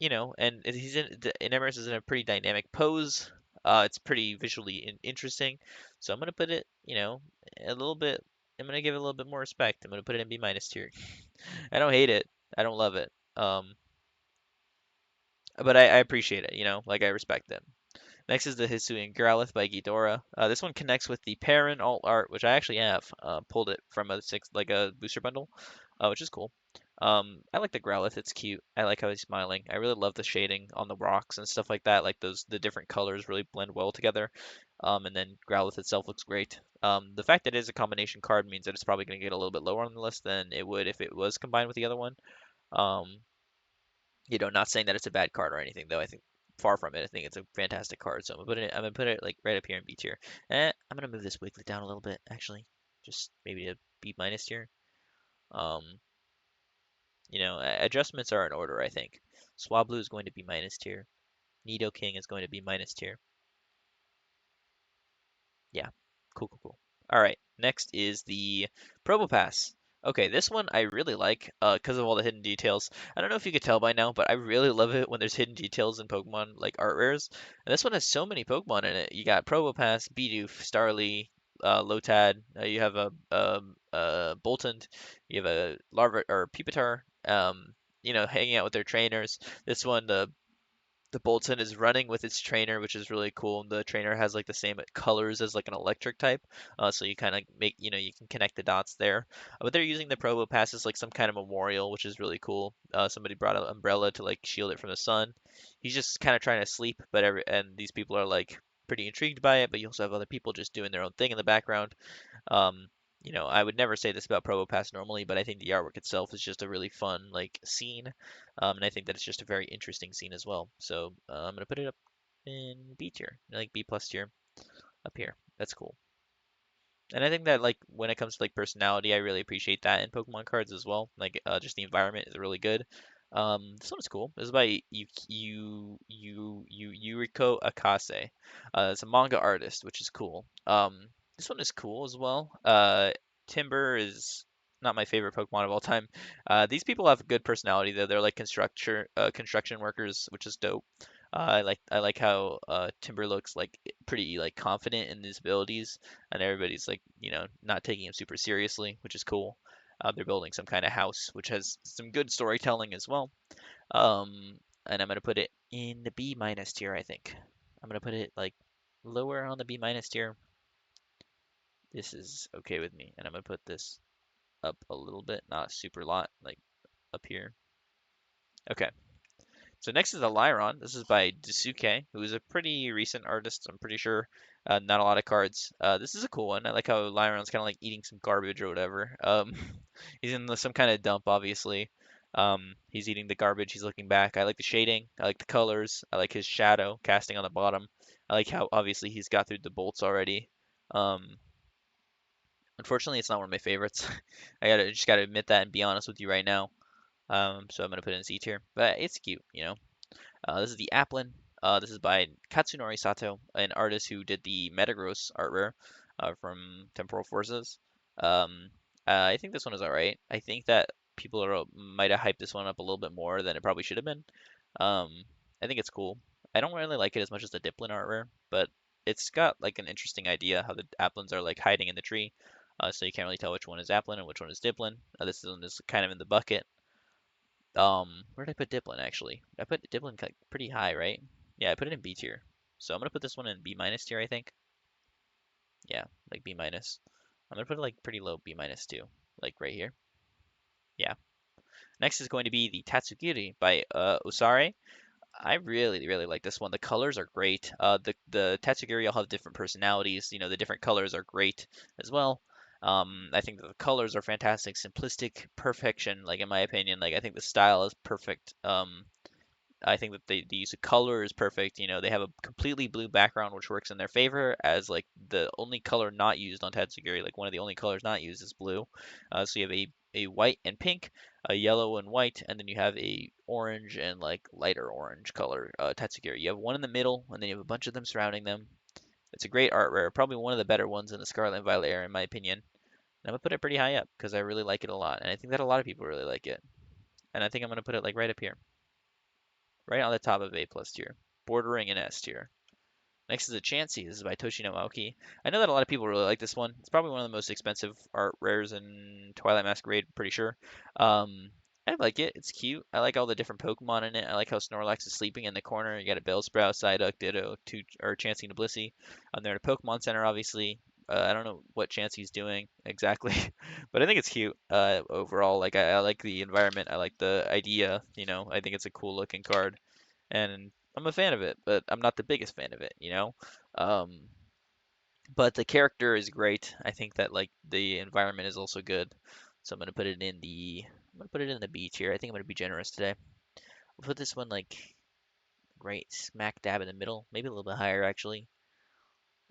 Emerus is in a pretty dynamic pose. It's pretty visually interesting. So I'm gonna put it, a little bit. I'm gonna give it a little bit more respect. I'm gonna put it in B minus tier. I don't hate it. I don't love it. But I appreciate it, like I respect them. Next is the Hisuian Growlithe by Ghidorah. This one connects with the Perrin alt art, which I actually have pulled it from a booster bundle, which is cool. I like the Growlithe. It's cute. I like how he's smiling. I really love the shading on the rocks and stuff like that. Like the different colors really blend well together. And then Growlithe itself looks great. The fact that it is a combination card means that it's probably going to get a little bit lower on the list than it would if it was combined with the other one. Um, not saying that it's a bad card or anything, though. I think far from it. I think it's a fantastic card. So I'm gonna put it like right up here in B tier. I'm gonna move this Wiggly down a little bit, actually, just maybe to B minus tier. Um, Adjustments are in order, I think. Swablu is going to be minus tier. Nidoking is going to be minus tier. Yeah, cool. All right, next is the Probopass. Okay, this one I really like because of all the hidden details. I don't know if you could tell by now, but I really love it when there's hidden details in Pokemon like art rares. And this one has so many Pokemon in it. You got Probopass, Bidoof, Starly, Lotad. You have a Boltund. You have a Larva or Pupitar. Hanging out with their trainers. This one, the The Bolton is running with its trainer, which is really cool. And the trainer has like the same colors as like an electric type, so you kind of make you can connect the dots there. But they're using the Probopass as like some kind of memorial, which is really cool. Somebody brought an umbrella to like shield it from the sun. He's just kind of trying to sleep, but and these people are like pretty intrigued by it. But you also have other people just doing their own thing in the background. Um, I would never say this about Probopass normally, but I think the artwork itself is just a really fun like scene, and I think that it's just a very interesting scene as well. So I'm gonna put it up in B tier, like B plus tier up here. That's cool. And I think that like when it comes to like personality, I really appreciate that in Pokemon cards as well. Like just the environment is really good. This one is cool. This is by Yuriko Akase. It's a manga artist, which is cool. This one is cool as well. Timber is not my favorite Pokemon of all time. These people have good personality though. They're like construction workers, which is dope. I like how Timber looks like pretty like confident in his abilities, and everybody's like not taking him super seriously, which is cool. They're building some kind of house, which has some good storytelling as well. And I'm gonna put it in the B minus tier, I think. I'm gonna put it like lower on the B minus tier. This is okay with me, and I'm gonna put this up a little bit, not super lot, like up here. Okay. So next is the Lyron. This is by Dasuke, who is a pretty recent artist, I'm pretty sure. Not a lot of cards. This is a cool one. I like how Lyron's kind of like eating some garbage or whatever. He's in some kind of dump, obviously. He's eating the garbage. He's looking back. I like the shading. I like the colors. I like his shadow casting on the bottom. I like how obviously he's got through the bolts already. Um, Unfortunately, it's not one of my favorites. I just gotta admit that and be honest with you right now. So I'm gonna put it in C tier, but it's cute. This is the Applin. This is by Katsunori Sato, an artist who did the Metagross art rare from Temporal Forces. Um, I think this one is alright. I think that might have hyped this one up a little bit more than it probably should have been. I think it's cool. I don't really like it as much as the Diplin art rare, but it's got like an interesting idea how the Applins are like hiding in the tree. So you can't really tell which one is Applin and which one is Diplin. This one is kind of in the bucket. Where did I put Diplin actually? I put Diplin like pretty high, right? Yeah, I put it in B tier. So I'm gonna put this one in B minus tier, I think. Yeah, like B minus. I'm gonna put it like pretty low B minus too, like right here. Yeah. Next is going to be the Tatsugiri by Usare. I really, really like this one. The colors are great. The Tatsugiri all have different personalities. The different colors are great as well. I think that the colors are fantastic, simplistic, perfection. Like in my opinion, like I think the style is perfect. I think that the use of color is perfect. They have a completely blue background, which works in their favor as like the only color not used on Tatsugiri. Like one of the only colors not used is blue. So you have a white and pink, a yellow and white, and then you have a orange and like lighter orange color Tatsugiri. You have one in the middle, and then you have a bunch of them surrounding them. It's a great art rare, probably one of the better ones in the Scarlet and Violet era, in my opinion. And I'm gonna put it pretty high up because I really like it a lot, and I think that a lot of people really like it. And I think I'm gonna put it like right up here, right on the top of A plus tier, bordering an S tier. Next is a Chansey. This is by Toshino Aoki. I know that a lot of people really like this one. It's probably one of the most expensive art rares in Twilight Masquerade, pretty sure. Um, I like it. It's cute. I like all the different Pokemon in it. I like how Snorlax is sleeping in the corner. You got a Bellsprout, Psyduck, Ditto, or Chansey and Blissey. They're in a Pokemon Center, obviously. I don't know what Chansey's doing exactly, but I think it's cute overall. Like I like the environment. I like the idea. I think it's a cool looking card and I'm a fan of it, but I'm not the biggest fan of it. Um, but the character is great. I think that like the environment is also good. So I'm gonna put it in the B tier. I think I'm gonna be generous today. I'll put this one like right smack dab in the middle, maybe a little bit higher actually.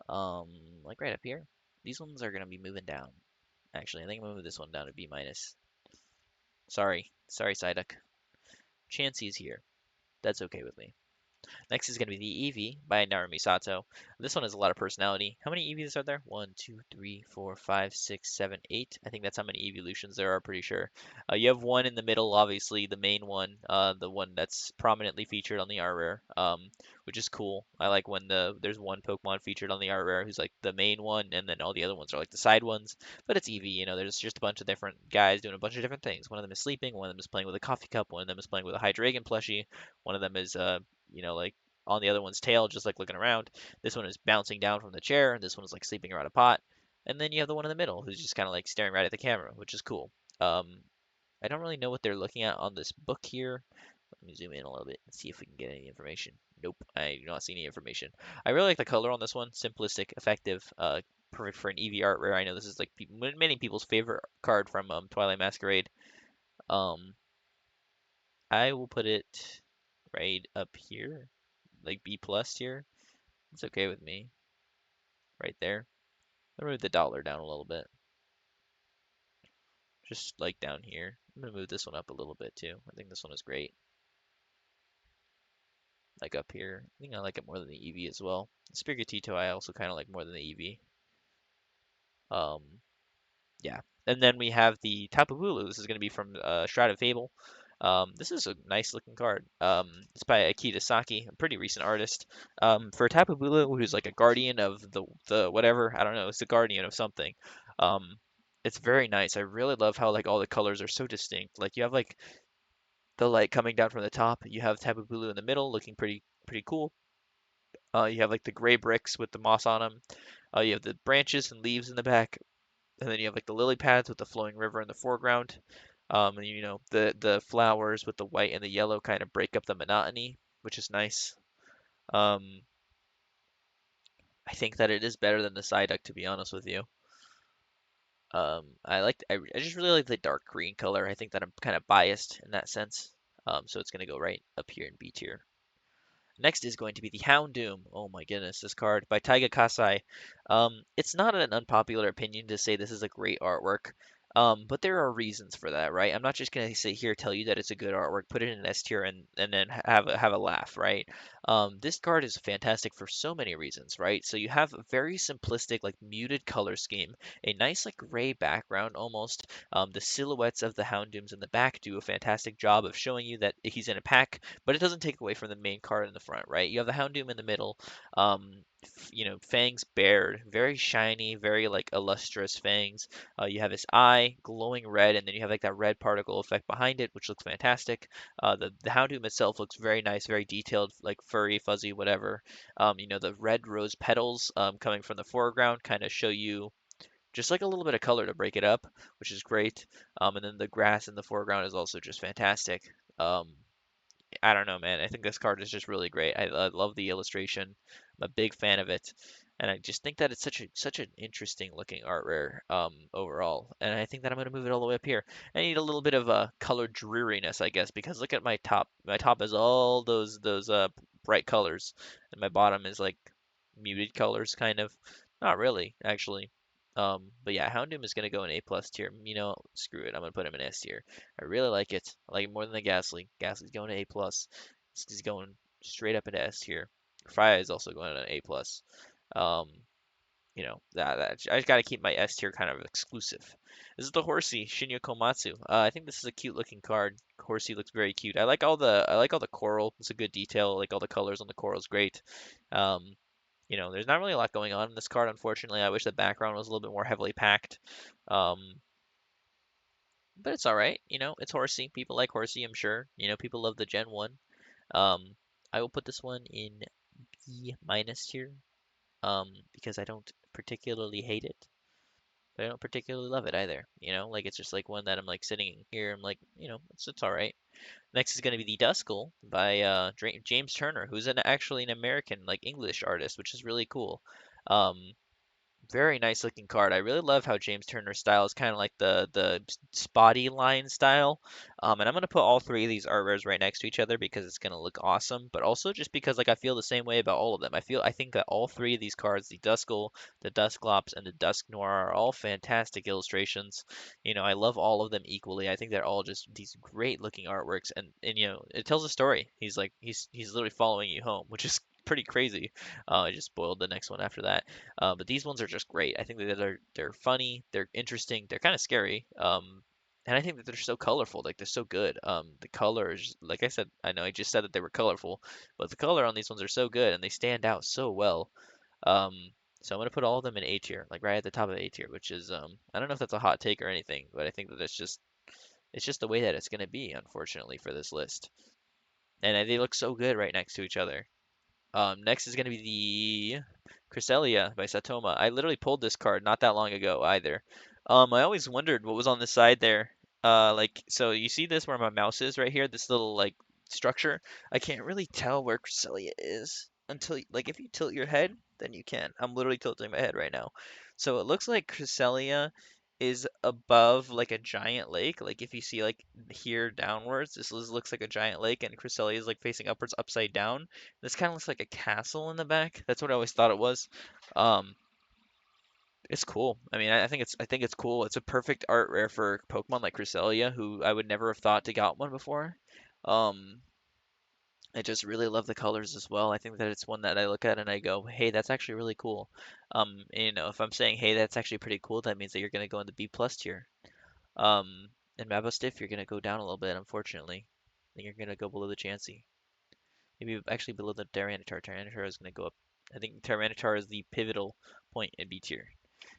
Um, like right up here. These ones are gonna be moving down. Actually, I think I'm gonna move this one down to B minus. Sorry, Psyduck. Chansey's here. That's okay with me. Next is going to be the Eevee by Narumi Sato. This one has a lot of personality. How many Eevees are there? One, 2, 3, 4, 5, 6, 7, 8. I think that's how many evolutions there are, pretty sure. You have one in the middle, obviously, the main one, the one that's prominently featured on the art rare, which is cool. I like when there's one Pokemon featured on the art rare who's like the main one, and then all the other ones are like the side ones. But it's Eevee, there's just a bunch of different guys doing a bunch of different things. One of them is sleeping, one of them is playing with a coffee cup, one of them is playing with a Hydreigon plushie, one of them is like on the other one's tail, just like looking around. This one is bouncing down from the chair. This one is like sleeping around a pot. And then you have the one in the middle who's just kind of like staring right at the camera, which is cool. Um, I don't really know what they're looking at on this book here. Let me zoom in a little bit and see if we can get any information. Nope, I do not see any information. I really like the color on this one. Simplistic, effective, perfect for an EV art rare. I know this is like many people's favorite card from Twilight Masquerade. Um, I will put it right up here, like B plus here. It's okay with me, right there. I'll move the dollar down a little bit, just like down here. I'm gonna move this one up a little bit too. I think this one is great. Like up here, I think I like it more than the EV as well. The Spiritito I also kind of like more than the EV. Um, yeah. And then we have the Tapu Bulu. This is going to be from Shroud of Fable. This is a nice looking card. It's by Akita Saki, a pretty recent artist. For Tapu Bulu, who's like a guardian of the whatever, I don't know, it's a guardian of something. Um, it's very nice. I really love how like all the colors are so distinct. Like you have like the light coming down from the top. You have Tapu Bulu in the middle, looking pretty cool. You have like the gray bricks with the moss on them. You have the branches and leaves in the back, and then you have like the lily pads with the flowing river in the foreground. And the flowers with the white and the yellow kind of break up the monotony, which is nice. Um, I think that it is better than the Psyduck, to be honest with you. I just really like the dark green color. I think that I'm kind of biased in that sense. So it's gonna go right up here in B tier. Next is going to be the Houndoom. Oh my goodness, this card by Taiga Kasai. It's not an unpopular opinion to say this is a great artwork, but there are reasons for that, right? I'm not just gonna sit here tell you that it's a good artwork, put it in an S tier, and then have a laugh, right? This card is fantastic for so many reasons, right? So you have a very simplistic, like muted color scheme, a nice like gray background almost. The silhouettes of the Houndooms in the back do a fantastic job of showing you that he's in a pack, but it doesn't take away from the main card in the front, right? You have the Houndoom in the middle, fangs bared, very shiny, very like illustrious fangs. You have his eye glowing red, and then you have like that red particle effect behind it, which looks fantastic. The Houndoom itself looks very nice, very detailed, like furry, fuzzy, whatever. The red rose petals coming from the foreground kind of show you just like a little bit of color to break it up, which is great. And then the grass in the foreground is also just fantastic. Um, I don't know, man. I think this card is just really great. I love the illustration. I'm a big fan of it, and I just think that it's such an interesting looking art rare overall. And I think that I'm gonna move it all the way up here. I need a little bit of color dreariness, I guess, because look at my top. My top is all those bright colors, and my bottom is like muted colors, kind of. Not really, actually. But yeah, Houndoom is gonna go in A plus tier. Screw it. I'm gonna put him in S tier. I really like it. I like it more than the Ghastly. Ghastly's going to A plus. This is going straight up into S tier. Freya is also going to A plus. Um, that I just got to keep my S tier kind of exclusive. This is the Horsey Shinya Komatsu. I think this is a cute looking card. Horsey looks very cute. I like all the coral. It's a good detail. I like all the colors on the coral is great. Um, there's not really a lot going on in this card, unfortunately. I wish the background was a little bit more heavily packed. Um, but it's all right. It's Horsey. People like Horsey, I'm sure. People love the Gen 1. Um, I will put this one in B minus tier, because I don't particularly hate it, but I don't particularly love it either. Like it's just like one that I'm like sitting here. I'm like, it's all right. Next is going to be the Duskull by James Turner, who's actually an American like English artist, which is really cool. Um, Very nice looking card. I really love how James Turner's style is kind of like the spotty line style. And I'm gonna put all three of these art rares right next to each other because it's gonna look awesome. But also just because like I feel the same way about all of them. I think that all three of these cards, the Duskull, the Dusclops, and the Dusk Noir, are all fantastic illustrations. I love all of them equally. I think they're all just these great looking artworks, and it tells a story. He's literally following you home, which is pretty crazy. I just spoiled the next one after that. But these ones are just great. I think that they're funny, they're interesting, they're kind of scary. And I think that they're so colorful, like they're so good. The colors, like I said, I know I just said that they were colorful, but the color on these ones are so good and they stand out so well. Um, so I'm gonna put all of them in A tier, like right at the top of A tier, which is I don't know if that's a hot take or anything, but I think that it's just the way that it's gonna be, unfortunately, for this list. and they look so good right next to each other. Next is going to be the Cresselia by Satoma. I literally pulled this card not that long ago either. I always wondered what was on the side there. So you see this where my mouse is right here, this little like structure. I can't really tell where Cresselia is until like if you tilt your head, then you can. I'm literally tilting my head right now. So it looks like Cresselia is above like a giant lake. Like if you see like here downwards, looks like a giant lake, and Cresselia is like facing upwards, upside down. This kind of looks like a castle in the back. That's what I always thought it was. Um, it's cool. I mean, I think it's cool. It's a perfect art rare for Pokemon like Cresselia, who I would never have thought to got one before. Um, I just really love the colors as well. I think that it's one that I look at and I go, hey, that's actually really cool. And, you know, if I'm saying, hey, that's actually pretty cool, that means that you're gonna go in the B plus tier. And Mabostiff, you're gonna go down a little bit, unfortunately. I think you're gonna go below the Chansey. Maybe actually below the Tyranitar. Tyranitar is going to go up. I think Tyranitar is the pivotal point in B tier.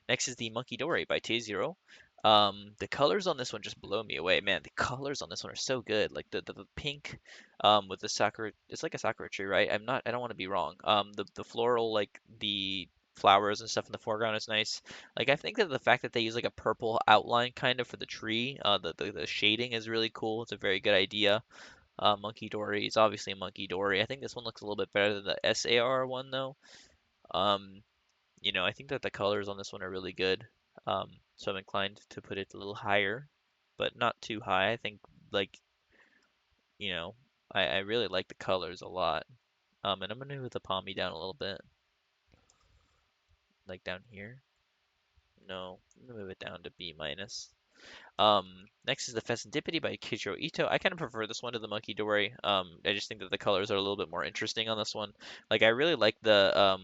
Next is the Monkey Dory by T0. The colors on this one just blow me away, man. The colors on this one are so good. Like the pink, with the sakura. It's like a sakura tree, right? I don't want to be wrong. The floral, like the flowers and stuff in the foreground is nice. Like I think that the fact that they use like a purple outline kind of for the tree, the shading is really cool. It's a very good idea. Monkey Dory is obviously a Monkey Dory. I think this one looks a little bit better than the SAR one though. Um, you know, I think that the colors on this one are really good. So I'm inclined to put it a little higher, but not too high. I think like, you know, I really like the colors a lot. And I'm gonna move the Palmy down a little bit, like down here. No, I'm gonna move it down to B minus. Next is the Pheasantipity by Kichiro Ito. I kind of prefer this one to the Monkey Dory. I just think that the colors are a little bit more interesting on this one. Like I really like the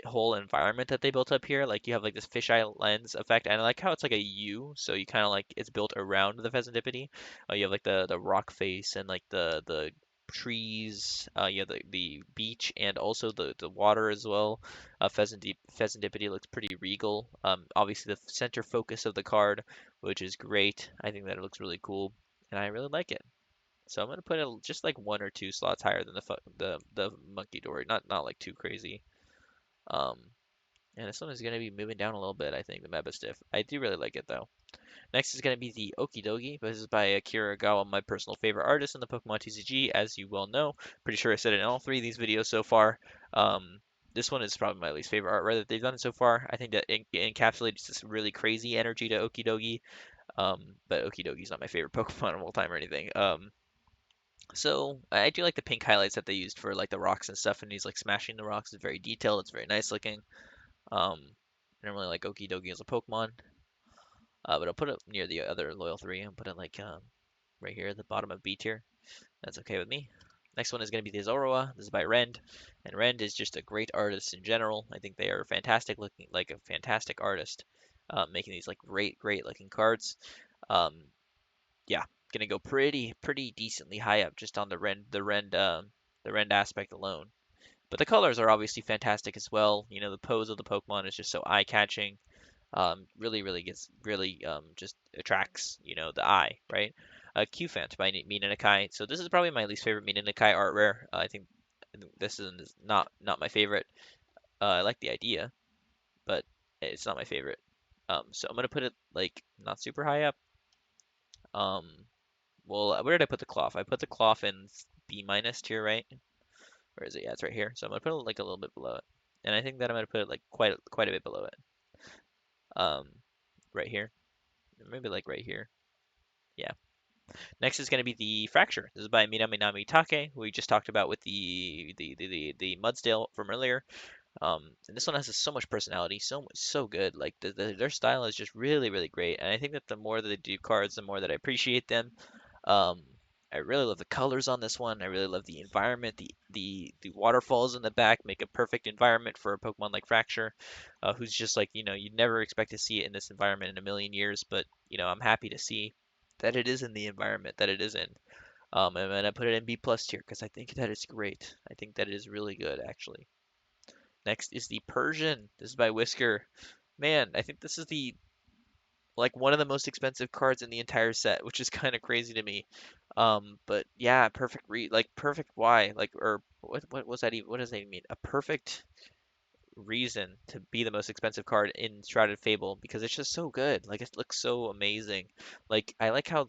whole environment that they built up here. Like you have like this fisheye lens effect, and I like how it's like a U, so you kind of like it's built around the Pheasantipity. You have like the rock face and like the trees, you have the beach and also the water as well. Pheasantipity looks pretty regal. Obviously the center focus of the card, which is great. I think that it looks really cool, and I really like it. So I'm gonna put it just like one or two slots higher than the Monkey Dory, not like too crazy. Um, and this one is gonna be moving down a little bit, I think, the Mebastiff. I do really like it though. Next is gonna be the Okidogi. This is by Akira Gawa, my personal favorite artist in the Pokemon TCG, as you well know. Pretty sure I said it in all three of these videos so far. This one is probably my least favorite art rare that they've done so far. I think that it encapsulates this really crazy energy to Okidogi. But Okidogi's not my favorite Pokemon of all time or anything. So I do like the pink highlights that they used for like the rocks and stuff, and he's like smashing the rocks. It's very detailed. It's very nice looking. Um, I don't really like Okidogi as a Pokemon, but I'll put it near the other loyal three and put it like right here at the bottom of B tier. That's okay with me. Next one is going to be the Zoroa. This is by Rend, and Rend is just a great artist in general. I think they are fantastic looking, like a fantastic artist, making these like great looking cards. Um, yeah, gonna go pretty decently high up just on the rend aspect alone. But the colors are obviously fantastic as well. You know, the pose of the Pokemon is just so eye-catching. Really gets really just attracts the eye, right? Qfant by Mina Nakai. So this is probably my least favorite Mina Nakai art rare. I think this is not my favorite. I like the idea, but it's not my favorite. So I'm gonna put it like not super high up. Um, Well, where did I put the cloth? I put the cloth in B minus tier, right? Where is it? Yeah, it's right here. So I'm gonna put it like a little bit below it, and I think that I'm gonna put it like quite a bit below it. Um, right here, maybe like right here. Yeah. Next is gonna be the Fracture. This is by Minaminami Take, who we just talked about with the Mudsdale from earlier. And this one has so much personality, so good. Like their style is just really great, and I think that the more that they do cards, the more that I appreciate them. Um, I really love the colors on this one. I really love the environment. The waterfalls in the back make a perfect environment for a Pokemon like Fracture, who's just like, you'd never expect to see it in this environment in a million years, but I'm happy to see that it is in the environment that it is in. And I put it in B plus tier because I think that it's great. I think that it is really good actually. Next is the Persian. This is by Whisker. Man, I think this is the like one of the most expensive cards in the entire set, which is kind of crazy to me. But yeah, perfect like perfect why like or what was that even what does that even mean? A perfect reason to be the most expensive card in Shrouded Fable because it's just so good. Like it looks so amazing. Like I like how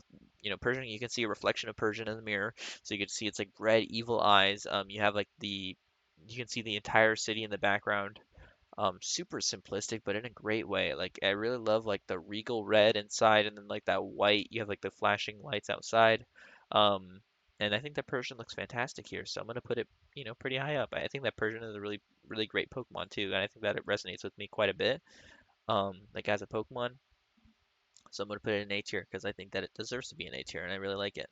Persian you can see a reflection of Persian in the mirror, so you can see it's like red evil eyes. You have like the you can see the entire city in the background. Super simplistic, but in a great way. Like I really love like the regal red inside, and then like that white. You have like the flashing lights outside. Um, and I think that Persian looks fantastic here, so I'm gonna put it, pretty high up. I think that Persian is a really, really great Pokemon too, and I think that it resonates with me quite a bit. Like as a Pokemon, so I'm gonna put it in A tier because I think that it deserves to be in A tier, and I really like it.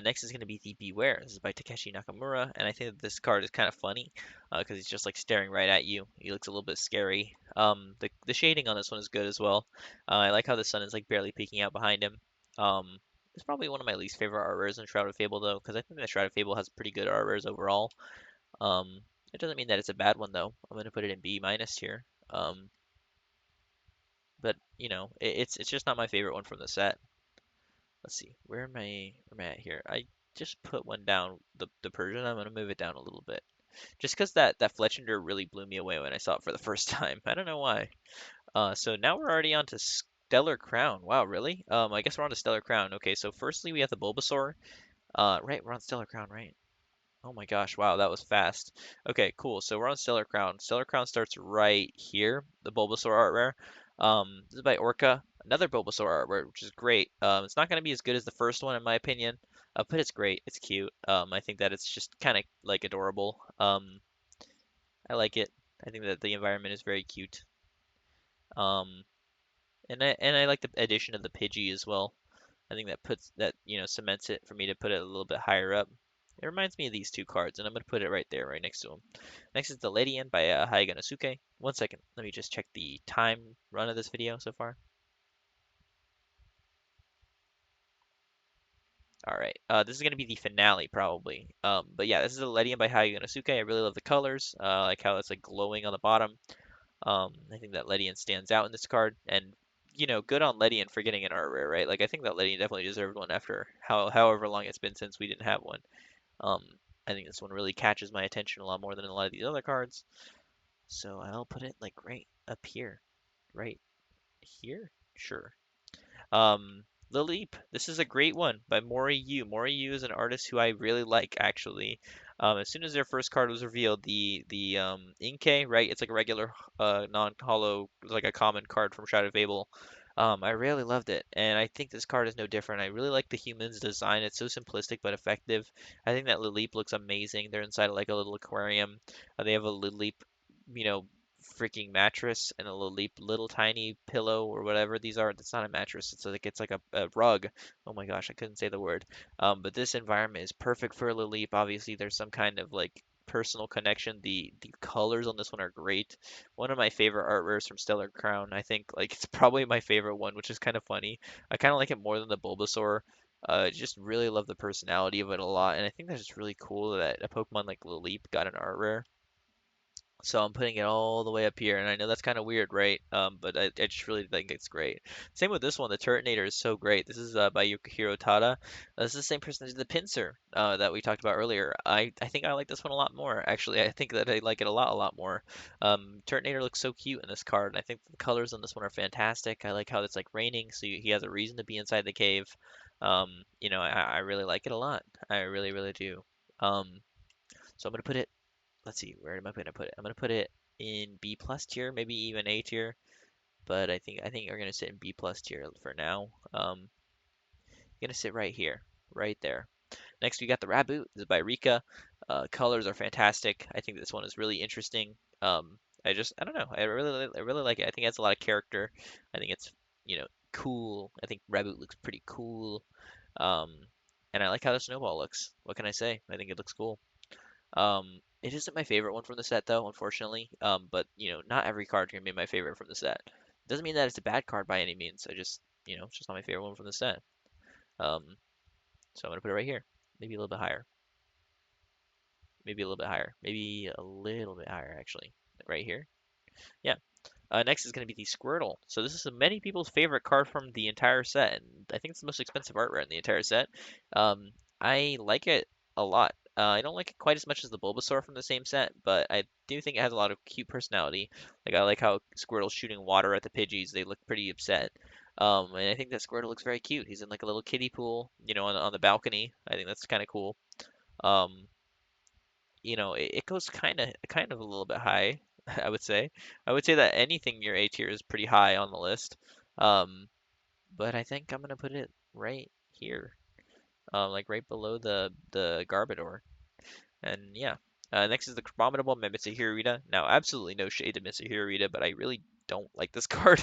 Next is going to be the Beware. This is by Takeshi Nakamura, and I think that this card is kind of funny because he's just like staring right at you. He looks a little bit scary. The shading on this one is good as well. I like how the sun is like barely peeking out behind him. It's probably one of my least favorite art rares in Shroud of Fable though, because I think that Shroud of Fable has pretty good art rares overall. It doesn't mean that it's a bad one though. I'm going to put it in B minus here. But it's just not my favorite one from the set. Let's see, where am I at here? I just put one down, the Persian. I'm gonna move it down a little bit. Just because that Fletchinder really blew me away when I saw it for the first time. I don't know why. So now we're already on to Stellar Crown. Wow, really? I guess we're on to Stellar Crown. Okay, so firstly we have the Bulbasaur. Right, we're on Stellar Crown, right? Oh my gosh, wow, that was fast. Okay, cool. So we're on Stellar Crown. Stellar Crown starts right here, the Bulbasaur art rare. This is by Orca, another Bulbasaur art rare, which is great. It's not going to be as good as the first one in my opinion, but it's great. It's cute. I think that it's just kind of like adorable. I like it. I think that the environment is very cute. Um, and I like the addition of the Pidgey as well. I think that puts that, cements it for me to put it a little bit higher up. It reminds me of these two cards, and I'm going to put it right there, right next to them. Next is the Ladian by Haiganosuke. One second, let me just check the time run of this video so far. All right, this is going to be the finale probably. But yeah, this is the Ledian by Haiganosuke. I really love the colors. I like how it's like glowing on the bottom. I think that Ledian stands out in this card, and good on Ledian for getting an art rare, right? Like I think that Ledian definitely deserved one after however long it's been since we didn't have one. Um, I think this one really catches my attention a lot more than a lot of these other cards. So I'll put it like right up here. Right here? Sure. The Leap. This is a great one by Mori Yu. Mori Yu is an artist who I really like actually. As soon as their first card was revealed, the Inkay, right? It's like a regular non-hollow, like a common card from Shadow Fable. I really loved it, and I think this card is no different. I really like the human's design. It's so simplistic but effective. I think that Lilleep looks amazing. They're inside of like a little aquarium. They have a Lilleep, you know, freaking mattress and a little tiny pillow or whatever these are. It's not a mattress. It's like a rug. Oh my gosh, I couldn't say the word. But this environment is perfect for a Lilleep. Obviously, there's some kind of like personal connection. The colors on this one are great. One of my favorite art rares from Stellar Crown. I think like it's probably my favorite one, which is kind of funny. I kind of like it more than the Bulbasaur. Just really love the personality of it a lot, and I think that's just really cool that a Pokemon like Lilleep got an art rare. So I'm putting it all the way up here, and I know that's kind of weird, right? But I just really think it's great. Same with this one. The Turtonator is so great. This is by Yukihiro Tada. This is the same person as the Pinsir that we talked about earlier. I think I like this one a lot more. Actually, I think that I like it a lot more. Turtonator looks so cute in this card, and I think the colors on this one are fantastic. I like how it's like raining, so he has a reason to be inside the cave. I really like it a lot. I really, really do. Um, so I'm gonna put it let's see, where am I going to put it? I'm going to put it in B plus tier, maybe even A tier, but I think we're going to sit in B plus tier for now. Going to sit right here, right there. Next, we got the Raboot. This is by Rika. Colors are fantastic. I think this one is really interesting. I don't know. I really like it. I think it has a lot of character. I think it's, cool. I think Raboot looks pretty cool. Um, and I like how the snowball looks. What can I say? I think it looks cool. It isn't my favorite one from the set though, unfortunately. But not every card can be my favorite from the set. Doesn't mean that it's a bad card by any means. I just, it's just not my favorite one from the set. Um, so I'm gonna put it right here. Maybe a little bit higher. Maybe a little bit higher. Maybe a little bit higher actually. Like right here. Yeah. Next is going to be the Squirtle. So this is many people's favorite card from the entire set, and I think it's the most expensive art rare in the entire set. Um, I like it a lot. I don't like it quite as much as the Bulbasaur from the same set, but I do think it has a lot of cute personality. Like I like how Squirtle's shooting water at the Pidgeys. They look pretty upset. And I think that Squirtle looks very cute. He's in like a little kiddie pool, on the balcony. I think that's kind of cool. Um, it goes kind of a little bit high, I would say. I would say that anything near A tier is pretty high on the list. Um, but I think I'm gonna put it right here, like right below the Garbodor. And yeah, next is the Abominable Mitsuhirita. Now, absolutely no shade to Mitsuhirita, but I really don't like this card.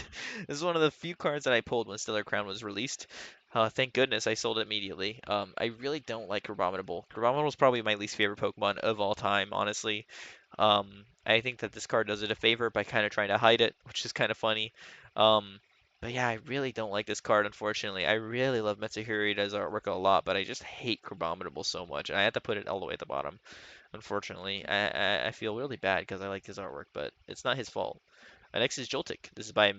This is one of the few cards that I pulled when Stellar Crown was released. Thank goodness I sold it immediately. I really don't like Abominable. Abominable is probably my least favorite Pokemon of all time, honestly. I think that this card does it a favor by kind of trying to hide it, which is kind of funny. Um, but yeah, I really don't like this card, unfortunately. I really love Mitsuhirita's artwork a lot, but I just hate Abominable so much. I had to put it all the way at the bottom. Unfortunately, I feel really bad because I like his artwork, but it's not his fault. Next is Joltik. This is by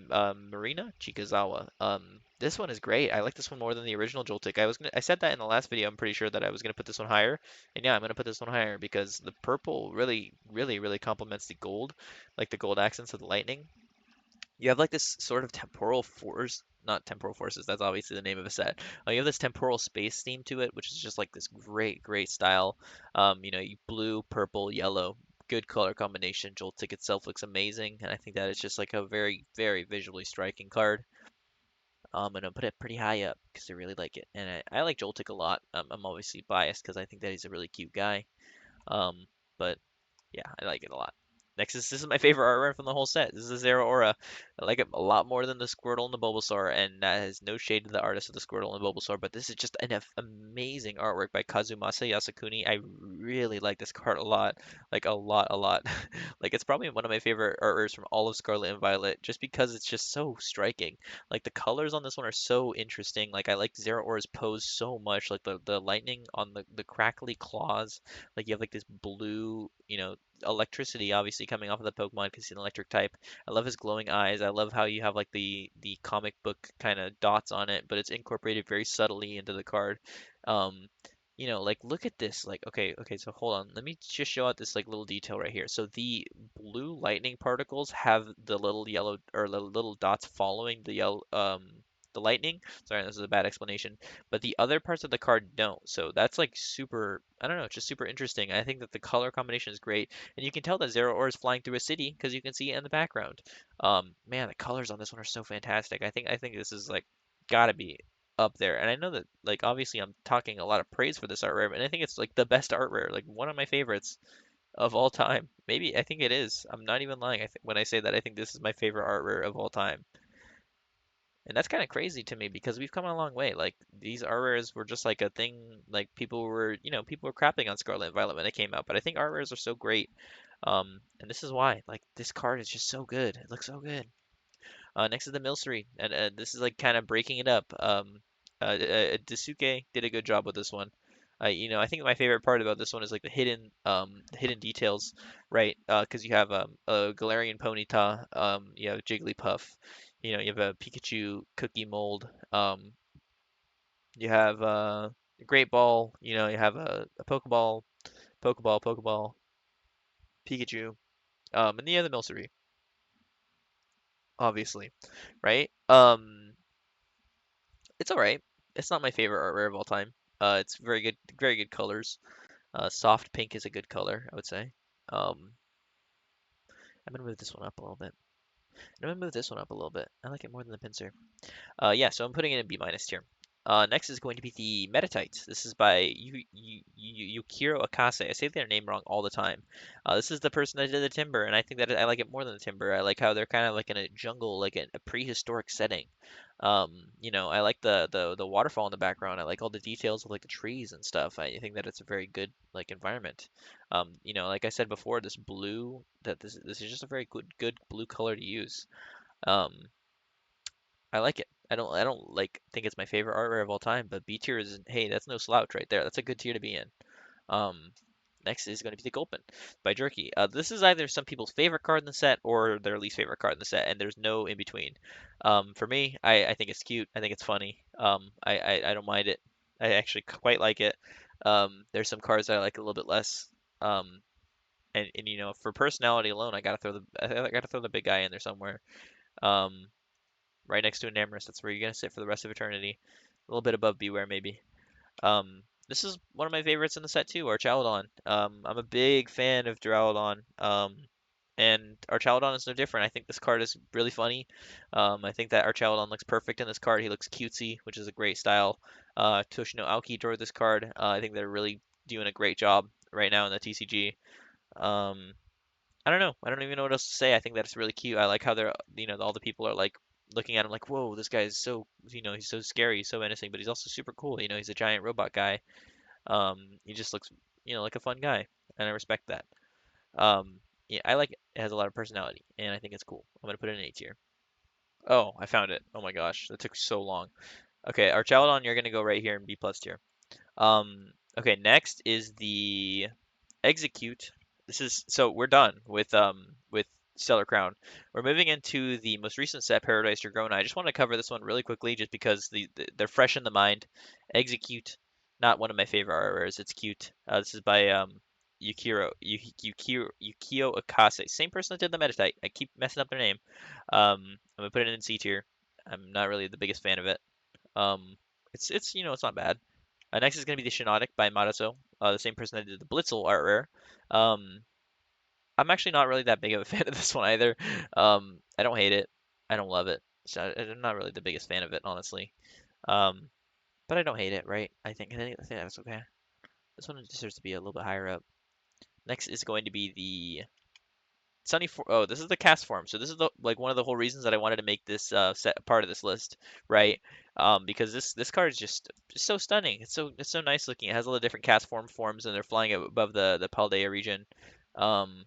Marina Chikazawa. This one is great. I like this one more than the original Joltik. I said that in the last video. I'm pretty sure that I was gonna put this one higher, and yeah, I'm gonna put this one higher because the purple really, really, really complements the gold, like the gold accents of the lightning. You have like this sort of temporal force, not temporal forces, that's obviously the name of a set. You have this temporal space theme to it, which is just like this great, great style. Blue, purple, yellow, good color combination. Joltik itself looks amazing, and I think that it's just like a very, very visually striking card. And I'll put it pretty high up because I really like it, and I like Joltik a lot. I'm obviously biased because I think that he's a really cute guy. But yeah, I like it a lot. Next is this is my favorite art rare from the whole set. This is a Zero Aura. I like it a lot more than the Squirtle and the Bulbasaur, and that has no shade to the artist of the Squirtle and Bulbasaur, but this is just an amazing artwork by Kazumasa Yasukuni. I really like this card a lot, like a lot, a lot. Like it's probably one of my favorite art rares from all of Scarlet and Violet, just because it's just so striking. Like the colors on this one are so interesting. Like I like Zero Aura's pose so much, like the lightning on the crackly claws. Like you have like this blue, electricity obviously coming off of the Pokemon because he's an electric type. I love his glowing eyes. I love how you have like the comic book kind of dots on it, but it's incorporated very subtly into the card. Um, like look at this. Like okay, so hold on. Let me just show out this like little detail right here. So the blue lightning particles have the little yellow or the little dots following the lightning. Sorry, this is a bad explanation, but the other parts of the card don't. So that's like super, I don't know, it's just super interesting. I think that the color combination is great, and you can tell that Zero Ore is flying through a city because you can see it in the background. Man, the colors on this one are so fantastic. I think this is like gotta be up there. And I know that like obviously I'm talking a lot of praise for this art rare, but I think it's like the best art rare, like one of my favorites of all time. Maybe I think it is. I'm not even lying. When I say that I think this is my favorite art rare of all time. And that's kind of crazy to me because we've come a long way. Like these art rares were just like a thing. Like people were crapping on Scarlet and Violet when they came out. But I think art rares are so great. And this is why. Like this card is just so good. It looks so good. Next is the Milcery, and this is like kind of breaking it up. Daisuke did a good job with this one. I think my favorite part about this one is like the hidden details, right? Because you have a Galarian Ponyta, you have Jigglypuff, you have a Pikachu cookie mold, you have a Great Ball, you have a Pokeball, Pokeball, Pikachu, and the other Milcery, obviously, right? It's all right. It's not my favorite art rare of all time. It's very good colors. Soft pink is a good color, I would say. Um, I'm gonna move this one up a little bit. I'm gonna move this one up a little bit. I like it more than the pincer. Yeah, so I'm putting it in B minus tier. Next is going to be the Metatites. This is by Yukiro Akase. I say their name wrong all the time. This is the person that did the timber, and I think that I like it more than the timber. I like how they're kind of like in a jungle, like a prehistoric setting. I like the waterfall in the background. I like all the details of like the trees and stuff. I think that it's a very good like environment. Like I said before, this blue that this is just a very good blue color to use. Um, I like it. I don't like think it's my favorite art rare of all time, but B tier is hey, that's no slouch right there. That's a good tier to be in. Um, Next is going to be the Gulpin by Jerky. This is either some people's favorite card in the set or their least favorite card in the set, and there's no in between. For me, I think it's cute. I think it's funny. I don't mind it. I actually quite like it. There's some cards that I like a little bit less. Um, and you know, for personality alone, I gotta throw the big guy in there somewhere. Um, right next to Enamorous. That's where you're gonna sit for the rest of eternity. A little bit above Beware, maybe. This is one of my favorites in the set too, Archaludon. I'm a big fan of Duraludon. And Archaludon is no different. I think this card is really funny. I think that Archaludon looks perfect in this card. He looks cutesy, which is a great style. Toshino Aoki drew this card. I think they're really doing a great job right now in the TCG. Um, I don't know. I don't even know what else to say. I think that it's really cute. I like how they're, you know, all the people are like looking at him like, whoa, this guy is so, you know, he's so scary, he's so menacing, but he's also super cool. You know, he's a giant robot guy. He just looks, you know, like a fun guy, and I respect that. Yeah, I like it. It has a lot of personality, and I think it's cool. I'm gonna put it in A tier. Oh, I found it. Oh my gosh, that took so long. Okay, Archaludon, you're gonna go right here in B plus tier. Okay, next is the Execute. This is so we're done with Stellar Crown. We're moving into the most recent set, Paradise Dragona. I just want to cover this one really quickly, just because they're fresh in the mind. Execute, not one of my favorite art rares. It's cute. This is by Yukio Akase, same person that did the Metatite. I keep messing up their name. I'm gonna put it in C tier. I'm not really the biggest fan of it. It's you know it's not bad. Next is going to be the Shiinotic by Marazo, the same person that did the Blitzel art rare. Um, I'm actually not really that big of a fan of this one either. I don't hate it. I don't love it. So I'm not really the biggest fan of it, honestly. Um, but I don't hate it, right? I think that's okay. This one deserves to be a little bit higher up. Next is going to be the Oh, this is the cast form. So this is the like one of the whole reasons that I wanted to make this set part of this list, right? Because this card is just so stunning. It's so nice looking. It has all the different cast forms, and they're flying above the Paldea region. Um,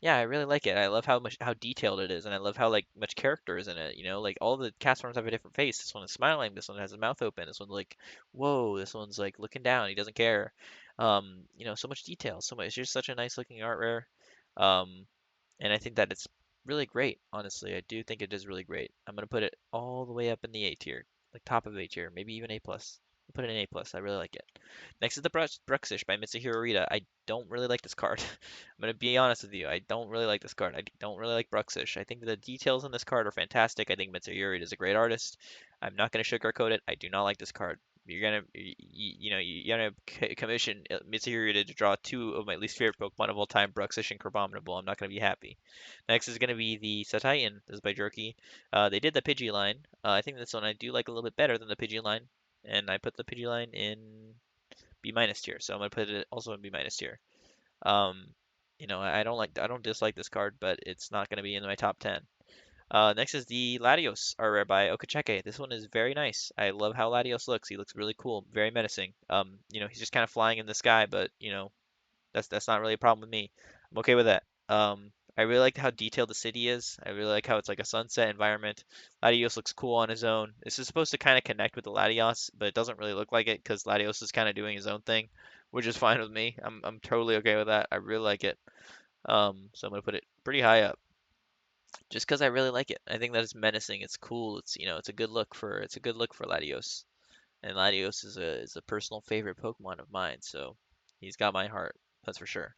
yeah, I really like it. I love how detailed it is, and I love how like much character is in it. You know, like all the cast forms have a different face. This one is smiling. This one has his mouth open. This one's like, whoa. This one's like looking down. He doesn't care. You know, so much detail. So much. It's just such a nice looking art rare. Um, and I think that it's really great, honestly. I do think it is really great. I'm gonna put it all the way up in the A tier, like top of A tier, maybe even A plus. I'll put it in A plus. I really like it. Next is the Bruxish by Mitsuhiro Rita. I don't really like this card. I'm gonna be honest with you. I don't really like this card. I don't really like Bruxish. I think the details on this card are fantastic. I think Mitsuhiro Rita is a great artist. I'm not gonna sugarcoat it. I do not like this card. You're gonna commission Mitsuhiro to draw two of my least favorite Pokemon of all time, Bruxish and Crabominable. I'm not gonna be happy. Next is gonna be the Satitan. This is by Jerky. They did the Pidgey line. I think this one I do like a little bit better than the Pidgey line, and I put the Pidgey line in B minus tier. So I'm gonna put it also in B minus tier. Um, I don't dislike this card, but it's not gonna be in my top 10. Next is the Latios art rare by Okacheke. This one is very nice. I love how Latios looks. He looks really cool, very menacing. He's just kind of flying in the sky, but that's not really a problem with me. I'm okay with that. I really like how detailed the city is. I really like how it's like a sunset environment. Latios looks cool on his own. This is supposed to kind of connect with the Latios, but it doesn't really look like it because Latios is kind of doing his own thing, which is fine with me. I'm totally okay with that. I really like it. So I'm gonna put it pretty high up just because I really like it. I think that it's menacing. It's cool. It's a good look for Latios. And Latios is a personal favorite Pokemon of mine, so he's got my heart. That's for sure.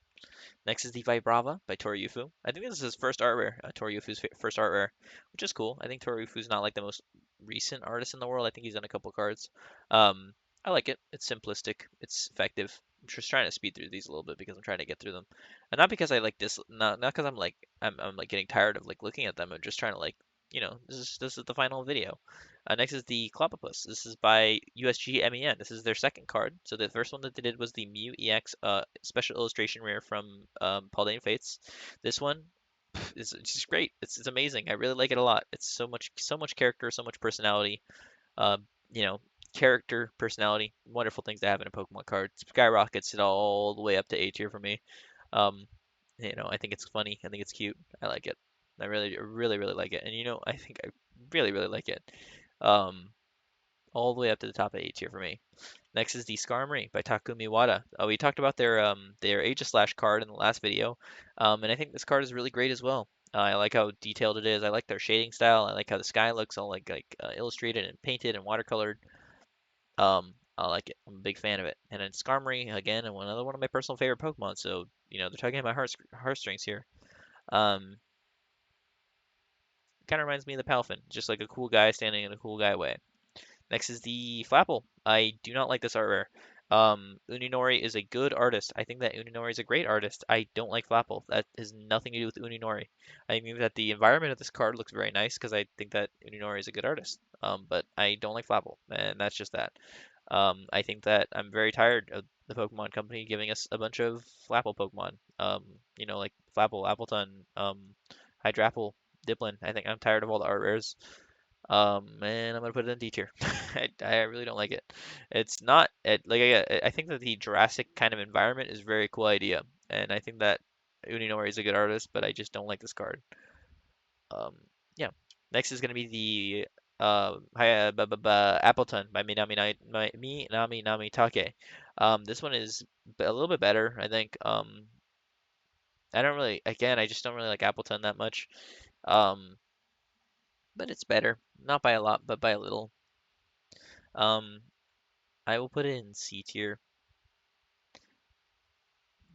Next is the Vibrava by Toriyufu. I think this is his first art rare, Toriyufu's first art rare, which is cool. I think Toriyufu's not like the most recent artist in the world. I think he's done a couple cards. Um, I like it. It's simplistic. It's effective. I'm just trying to speed through these a little bit because I'm trying to get through them, and not because I like this. Not because I'm like getting tired of like looking at them. I'm just trying to like this is the final video. Next is the Clobbopus. This is by USG MEN. This is their second card. So the first one that they did was the Mew EX special illustration rare from Paldean Fates. This one is just great. It's amazing. I really like it a lot. It's so much character, so much personality. Uh, you know, Character, personality, wonderful things to have in a Pokemon card. Skyrockets it all the way up to A tier for me. Um, I think it's funny. I think it's cute. I like it. I really, really, really like it. And I think I really, really like it. Um, all the way up to the top of A tier for me. Next is the Skarmory by Takumi Wada. We talked about their Aegislash card in the last video, and I think this card is really great as well. I like how detailed it is. I like their shading style. I like how the sky looks all illustrated and painted and watercolored. I like it. I'm a big fan of it. And then Skarmory again, and another one of my personal favorite Pokemon. So they're tugging at my heartstrings here. Um, Kind of reminds me of the Palafin, just like a cool guy standing in a cool guy way. Next is the Flapple. I do not like this art rare. Uninori is a good artist. I think that Uninori is a great artist. I don't like Flapple. That has nothing to do with Uninori. I think that the environment of this card looks very nice because I think that Uninori is a good artist. But I don't like Flapple, and that's just that. I think that I'm very tired of the Pokemon Company giving us a bunch of Flapple Pokemon. Like Flapple, Appletun, Hydrapple, Dipplin. I think I'm tired of all the art rares. And I'm gonna put it in D tier. I really don't like it. It's not I think that the Jurassic kind of environment is a very cool idea, and I think that Uninori is a good artist, but I just don't like this card. Um, yeah. Next is gonna be the Appleton by Minami Nami Take. This one is a little bit better, I think. I just don't really like Appleton that much. Um, but it's better, not by a lot, but by a little. Um, I will put it in C tier.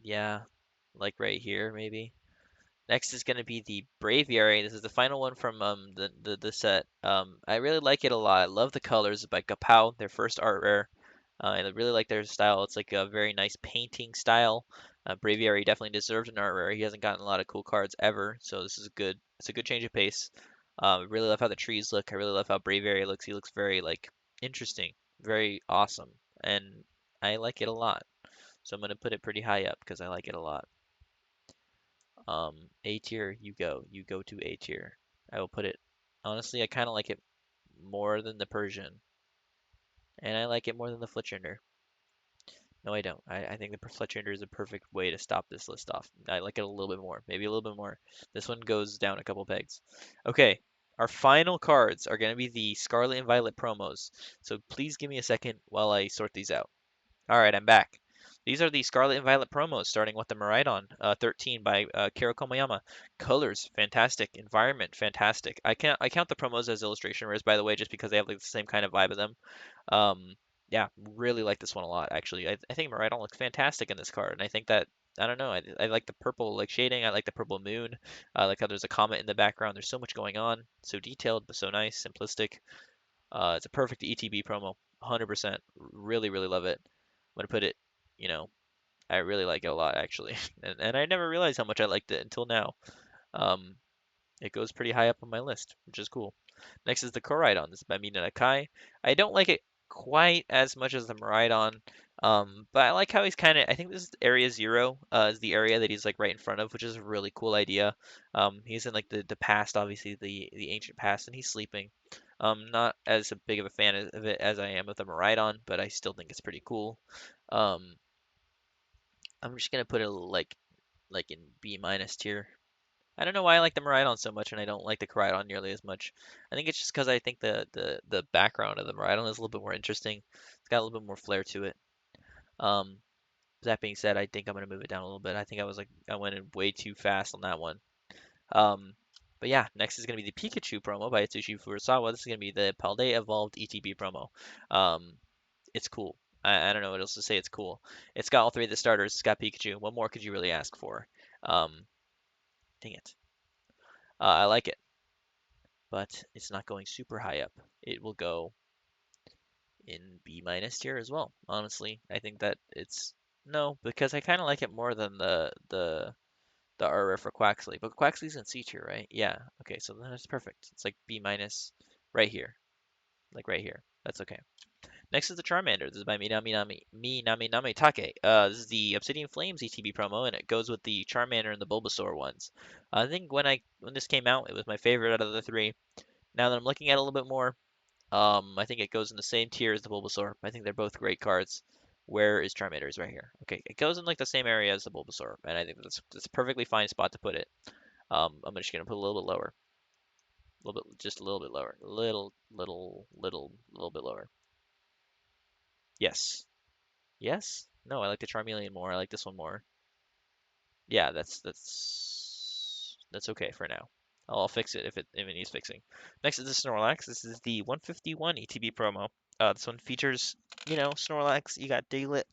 Yeah, like right here maybe. Next is going to be the Braviary. This is the final one from the set. I really like it a lot. I love the colors by Kapow, their first art rare. I really like their style. It's like a very nice painting style. Braviary definitely deserved an art rare. He hasn't gotten a lot of cool cards ever, so this is good. It's a good change of pace. I really love how the trees look. I really love how Braviary looks. He looks very like interesting, very awesome, and I like it a lot. So I'm gonna put it pretty high up because I like it a lot. A tier, you go. You go to A tier. I will put it. Honestly, I kind of like it more than the Persian, and I like it more than the Fletchinder. No, I don't. I think the Fletchinder is a perfect way to stop this list off. I like it a little bit more, maybe a little bit more. This one goes down a couple pegs. Okay, our final cards are going to be the Scarlet and Violet promos. So please give me a second while I sort these out. All right, I'm back. These are the Scarlet and Violet promos, starting with the Miraidon 13 by Kiro Komayama. Colors, fantastic. Environment, fantastic. I count the promos as illustration rares, by the way, just because they have like the same kind of vibe of them. Yeah, really like this one a lot, actually. I think Miraidon looks fantastic in this card, and I think that I don't know. I like the purple like shading. I like the purple moon. I like how there's a comet in the background. There's so much going on. So detailed, but so nice, simplistic. It's a perfect ETB promo, 100%. Really, really love it. I'm gonna put it, you know, I really like it a lot actually, and I never realized how much I liked it until now. Um, it goes pretty high up on my list, which is cool. Next is the Koraidon. This is by Mina Nakai. I don't like it quite as much as the Miraidon, but I like how he's kind of. I think this is Area Zero. Is the area that he's like right in front of, which is a really cool idea. He's in like the past, obviously the ancient past, and he's sleeping. Not as a big of a fan of it as I am with the Miraidon, but I still think it's pretty cool. Um, I'm just gonna put it like in B minus tier. I don't know why I like the Miraidon so much and I don't like the Koraidon nearly as much. I think it's just because I think the background of the Miraidon is a little bit more interesting. It's got a little bit more flair to it. Um, that being said, I think I'm gonna move it down a little bit. I think I went in way too fast on that one. Um, but yeah, next is gonna be the Pikachu promo by Atsushi Furusawa. This is gonna be the Paldea Evolved ETB promo. Um, it's cool. I don't know what else to say. It's cool. It's got all three of the starters. It's got Pikachu. What more could you really ask for? Um, Dang it. I like it, but it's not going super high up. It will go in B minus tier as well. Honestly, I think that it's no because I kind of like it more than the RF for Quaxley. But Quaxley's in C tier, right? Yeah. Okay, so then it's perfect. It's like B minus right here, like right here. That's okay. Next is the Charmander. This is by Minami Take. This is the Obsidian Flames ETB promo, and it goes with the Charmander and the Bulbasaur ones. I think when this came out, it was my favorite out of the three. Now that I'm looking at it a little bit more, I think it goes in the same tier as the Bulbasaur. I think they're both great cards. Where is Charmander? Is right here. Okay, it goes in like the same area as the Bulbasaur, and I think that's a perfectly fine spot to put it. I'm just gonna put a little bit lower, just a little bit lower, little bit lower. Yes. Yes? No, I like the Charmeleon more. I like this one more. Yeah, that's okay for now. I'll fix it if it needs fixing. Next is the Snorlax. This is the 151 ETB promo. This one features, Snorlax. You got Diglett.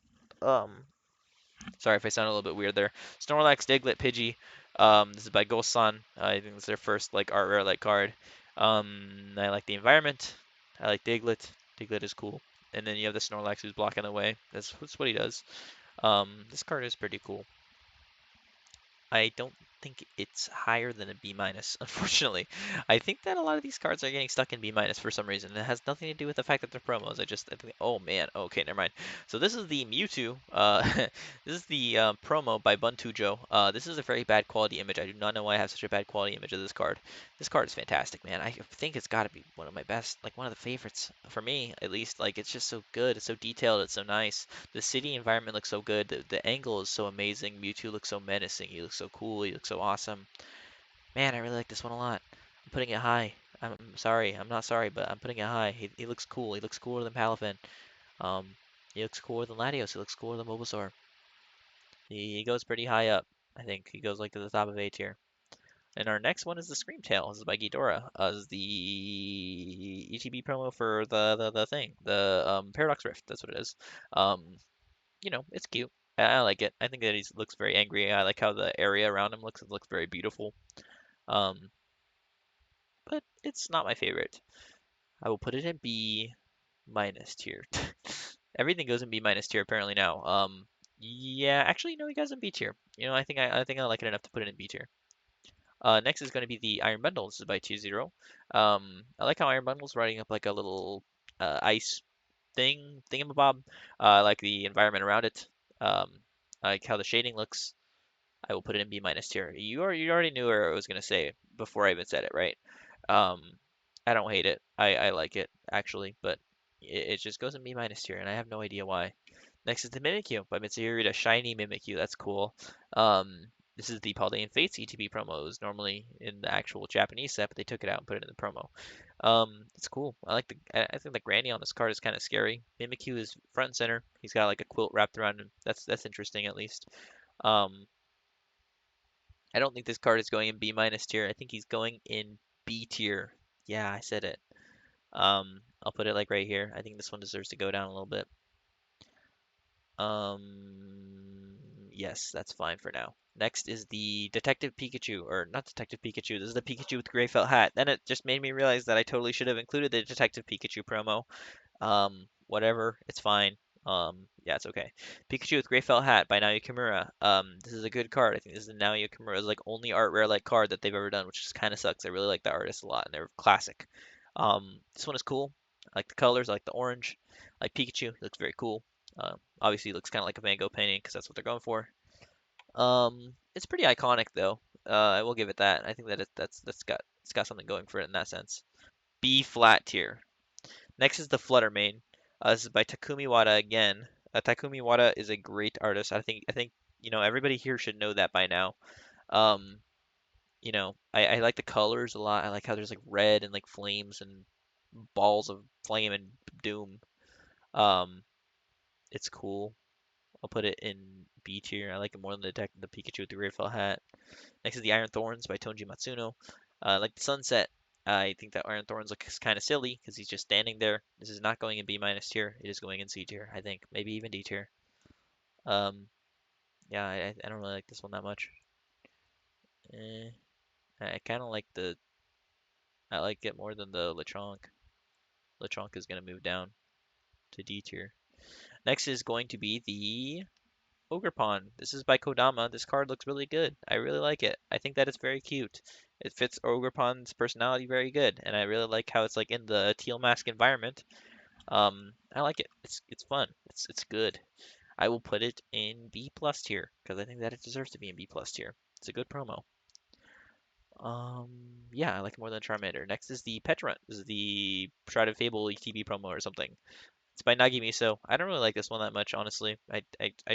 Sorry if I sound a little bit weird there. Snorlax, Diglett, Pidgey. This is by Gosan. I think it's their first like art rare like card. I like the environment. I like Diglett. Diglett is cool. And then you have the Snorlax who's blocking the way. That's what he does. This card is pretty cool. I don't think it's higher than a B minus, unfortunately. I think that a lot of these cards are getting stuck in B minus for some reason. It has nothing to do with the fact that they're promos. I think, oh man, okay, never mind. So this is the Mewtwo. This is the promo by Buntujo. This is a very bad quality image. I do not know why I have such a bad quality image of this card. This card is fantastic, man. I think it's got to be one of my best, like one of the favorites for me, at least. Like it's just so good. It's so detailed. It's so nice. The city environment looks so good. The angle is so amazing. Mewtwo looks so menacing. He looks so cool. He looks so awesome. Man, I really like this one a lot. I'm putting it high. I'm sorry. I'm not sorry, but I'm putting it high. He looks cool. He looks cooler than Palafin. Um, he looks cooler than Latios. He looks cooler than Bulbasaur. He goes pretty high up. I think he goes like to the top of A tier. And our next one is the Screamtail. This is by Ghidorah. This is the ETB promo for the thing, the Paradox Rift. That's what it is. Um, it's cute. I like it. I think that he looks very angry. I like how the area around him looks. It looks very beautiful. Um, but it's not my favorite. I will put it in B minus tier. Everything goes in B minus tier apparently now. Yeah, actually, no, he goes in B tier. I think I like it enough to put it in B tier. Next is going to be the Iron Bundle. This is by 2-0. I like how Iron Bundle's riding up like a little ice thingamabob. I like the environment around it. Um, I like how the shading looks. I will put it in B minus tier. You already knew what I was gonna say before I even said it, right? Um, I don't hate it. I like it actually, but it just goes in B minus tier, and I have no idea why. Next is the Mimikyu by Mitsuhiro, shiny Mimikyu. That's cool. This is the Paldean Fates ETB promo. It was normally in the actual Japanese set, but they took it out and put it in the promo. It's cool. I think the granny on this card is kind of scary. Mimikyu is front and center. He's got like a quilt wrapped around him. That's interesting at least. Um, I don't think this card is going in B minus tier. I think he's going in B tier. Yeah, I said it. I'll put it like right here. I think this one deserves to go down a little bit. Yes, that's fine for now. Next is the Detective Pikachu, or not Detective Pikachu. This is the Pikachu with gray felt hat. Then it just made me realize that I totally should have included the Detective Pikachu promo. Whatever, it's fine. Yeah, it's okay. Pikachu with Gray Felt Hat by Naoya Kimura. This is a good card. I think this is Naoya Kimura's like only art rare like card that they've ever done, which just kind of sucks. I really like the artist a lot, and they're classic. This one is cool. I like the colors. I like the orange. I like Pikachu. He looks very cool. Obviously, he looks kind of like a Van Gogh painting because that's what they're going for. It's pretty iconic though. I will give it that. I think that it's got something going for it in that sense. B flat tier. Next is the Flutter Mane. This is by Takumi Wada again. Takumi Wada is a great artist. I think everybody here should know that by now. Um, I like the colors a lot. I like how there's like red and like flames and balls of flame and doom. Um, it's cool. I'll put it in B tier. I like it more than the Pikachu with the Grateful Hat. Next is the Iron Thorns by Tonji Matsuno. Like the Sunset, I think that Iron Thorns looks kind of silly because he's just standing there. This is not going in B minus tier. It is going in C tier, I think. Maybe even D tier. Um, yeah, I don't really like this one that much. Eh, I kind of like I like it more than the Lechonk. Lechonk is going to move down to D tier. Next is going to be the Ogerpon. This is by Kodama. This card looks really good. I really like it. I think that it's very cute. It fits Ogerpon's personality very good, and I really like how it's like in the teal mask environment. I like it. It's fun. It's good. I will put it in B plus tier because I think that it deserves to be in B plus tier. It's a good promo. Yeah, I like it more than Charmander. Next is the Petrant. This is the Shrouded Fable ETB promo or something. It's by Nagimiso. I don't really like this one that much, honestly. I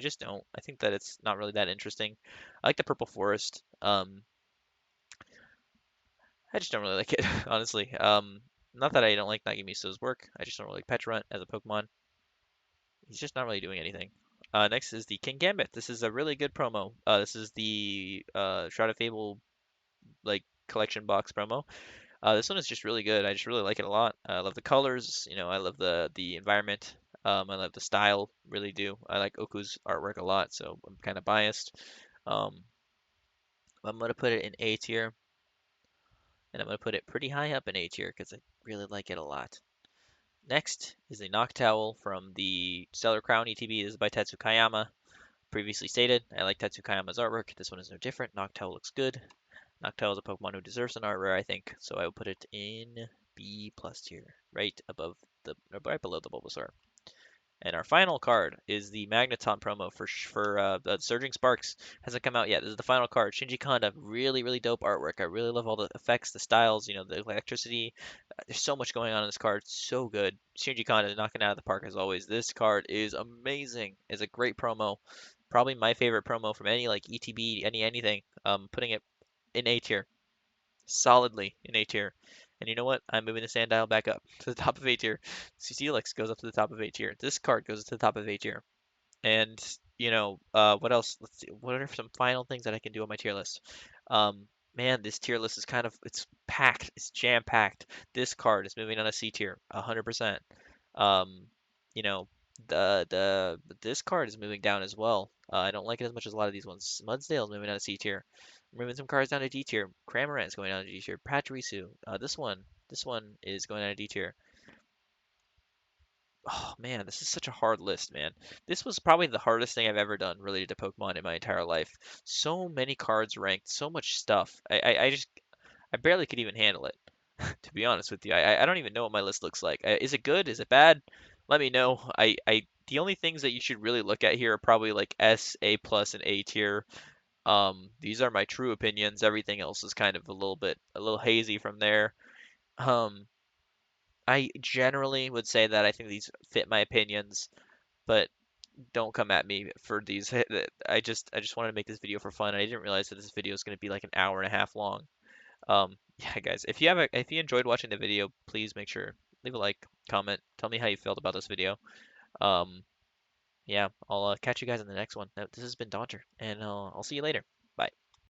just don't. I think that it's not really that interesting. I like the Purple Forest. I just don't really like it, honestly. Not that I don't like Nagimiso's work. I just don't really like Petrant as a Pokemon. He's just not really doing anything. Next is the King Gambit. This is a really good promo. This is the Shroud of Fable like collection box promo. This one is just really good. I just really like it a lot. I love the colors. I love the environment. I love the style. Really do. I like Oku's artwork a lot, so I'm kind of biased. Um, I'm gonna put it in A tier, and I'm gonna put it pretty high up in A tier because I really like it a lot. Next is the Noctowl from the Stellar Crown ETB. This is by Tatsukayama. Previously stated, I like Tatsukayama's artwork. This one is no different. Noctowl looks good. Noctowl is a Pokemon who deserves an art rare, I think, so I will put it in B plus tier, right below the Bulbasaur. And our final card is the Magneton promo for the Surging Sparks. Hasn't come out yet. This is the final card. Shinji Kanda, really, really dope artwork. I really love all the effects, the styles, the electricity. There's so much going on in this card. So good. Shinji Kanda is knocking it out of the park as always. This card is amazing. It's a great promo. Probably my favorite promo from any like ETB, anything. Putting it in A tier, solidly in A tier. And you know what? I'm moving the sand dial back up to the top of A tier. CCLX goes up to the top of A tier. This card goes to the top of A tier. And what else? Let's see. What are some final things that I can do on my tier list? Um, Man, this tier list is it's packed. It's jam packed. This card is moving on a C tier, 100%. Um, you know, this card is moving down as well. I don't like it as much as a lot of these ones. Mudsdale is moving on a C tier. I'm moving some cards down to D tier. Cramorant is going down to D tier. Pachirisu. This one is going down to D tier. Oh man, this is such a hard list, man. This was probably the hardest thing I've ever done related to Pokemon in my entire life. So many cards ranked, so much stuff. I barely could even handle it, to be honest with you. I don't even know what my list looks like. Is it good? Is it bad? Let me know. The only things that you should really look at here are probably like S, A plus, and A tier. These are my true opinions. Everything else is kind of a little hazy from there. Um, I generally would say that I think these fit my opinions, but don't come at me for these. I just wanted to make this video for fun. I didn't realize that this video is going to be like an hour and a half long. Yeah, guys, if you enjoyed watching the video, please make sure leave a like, comment, tell me how you felt about this video. Um, yeah, I'll catch you guys in the next one. This has been Dodger, and I'll see you later. Bye.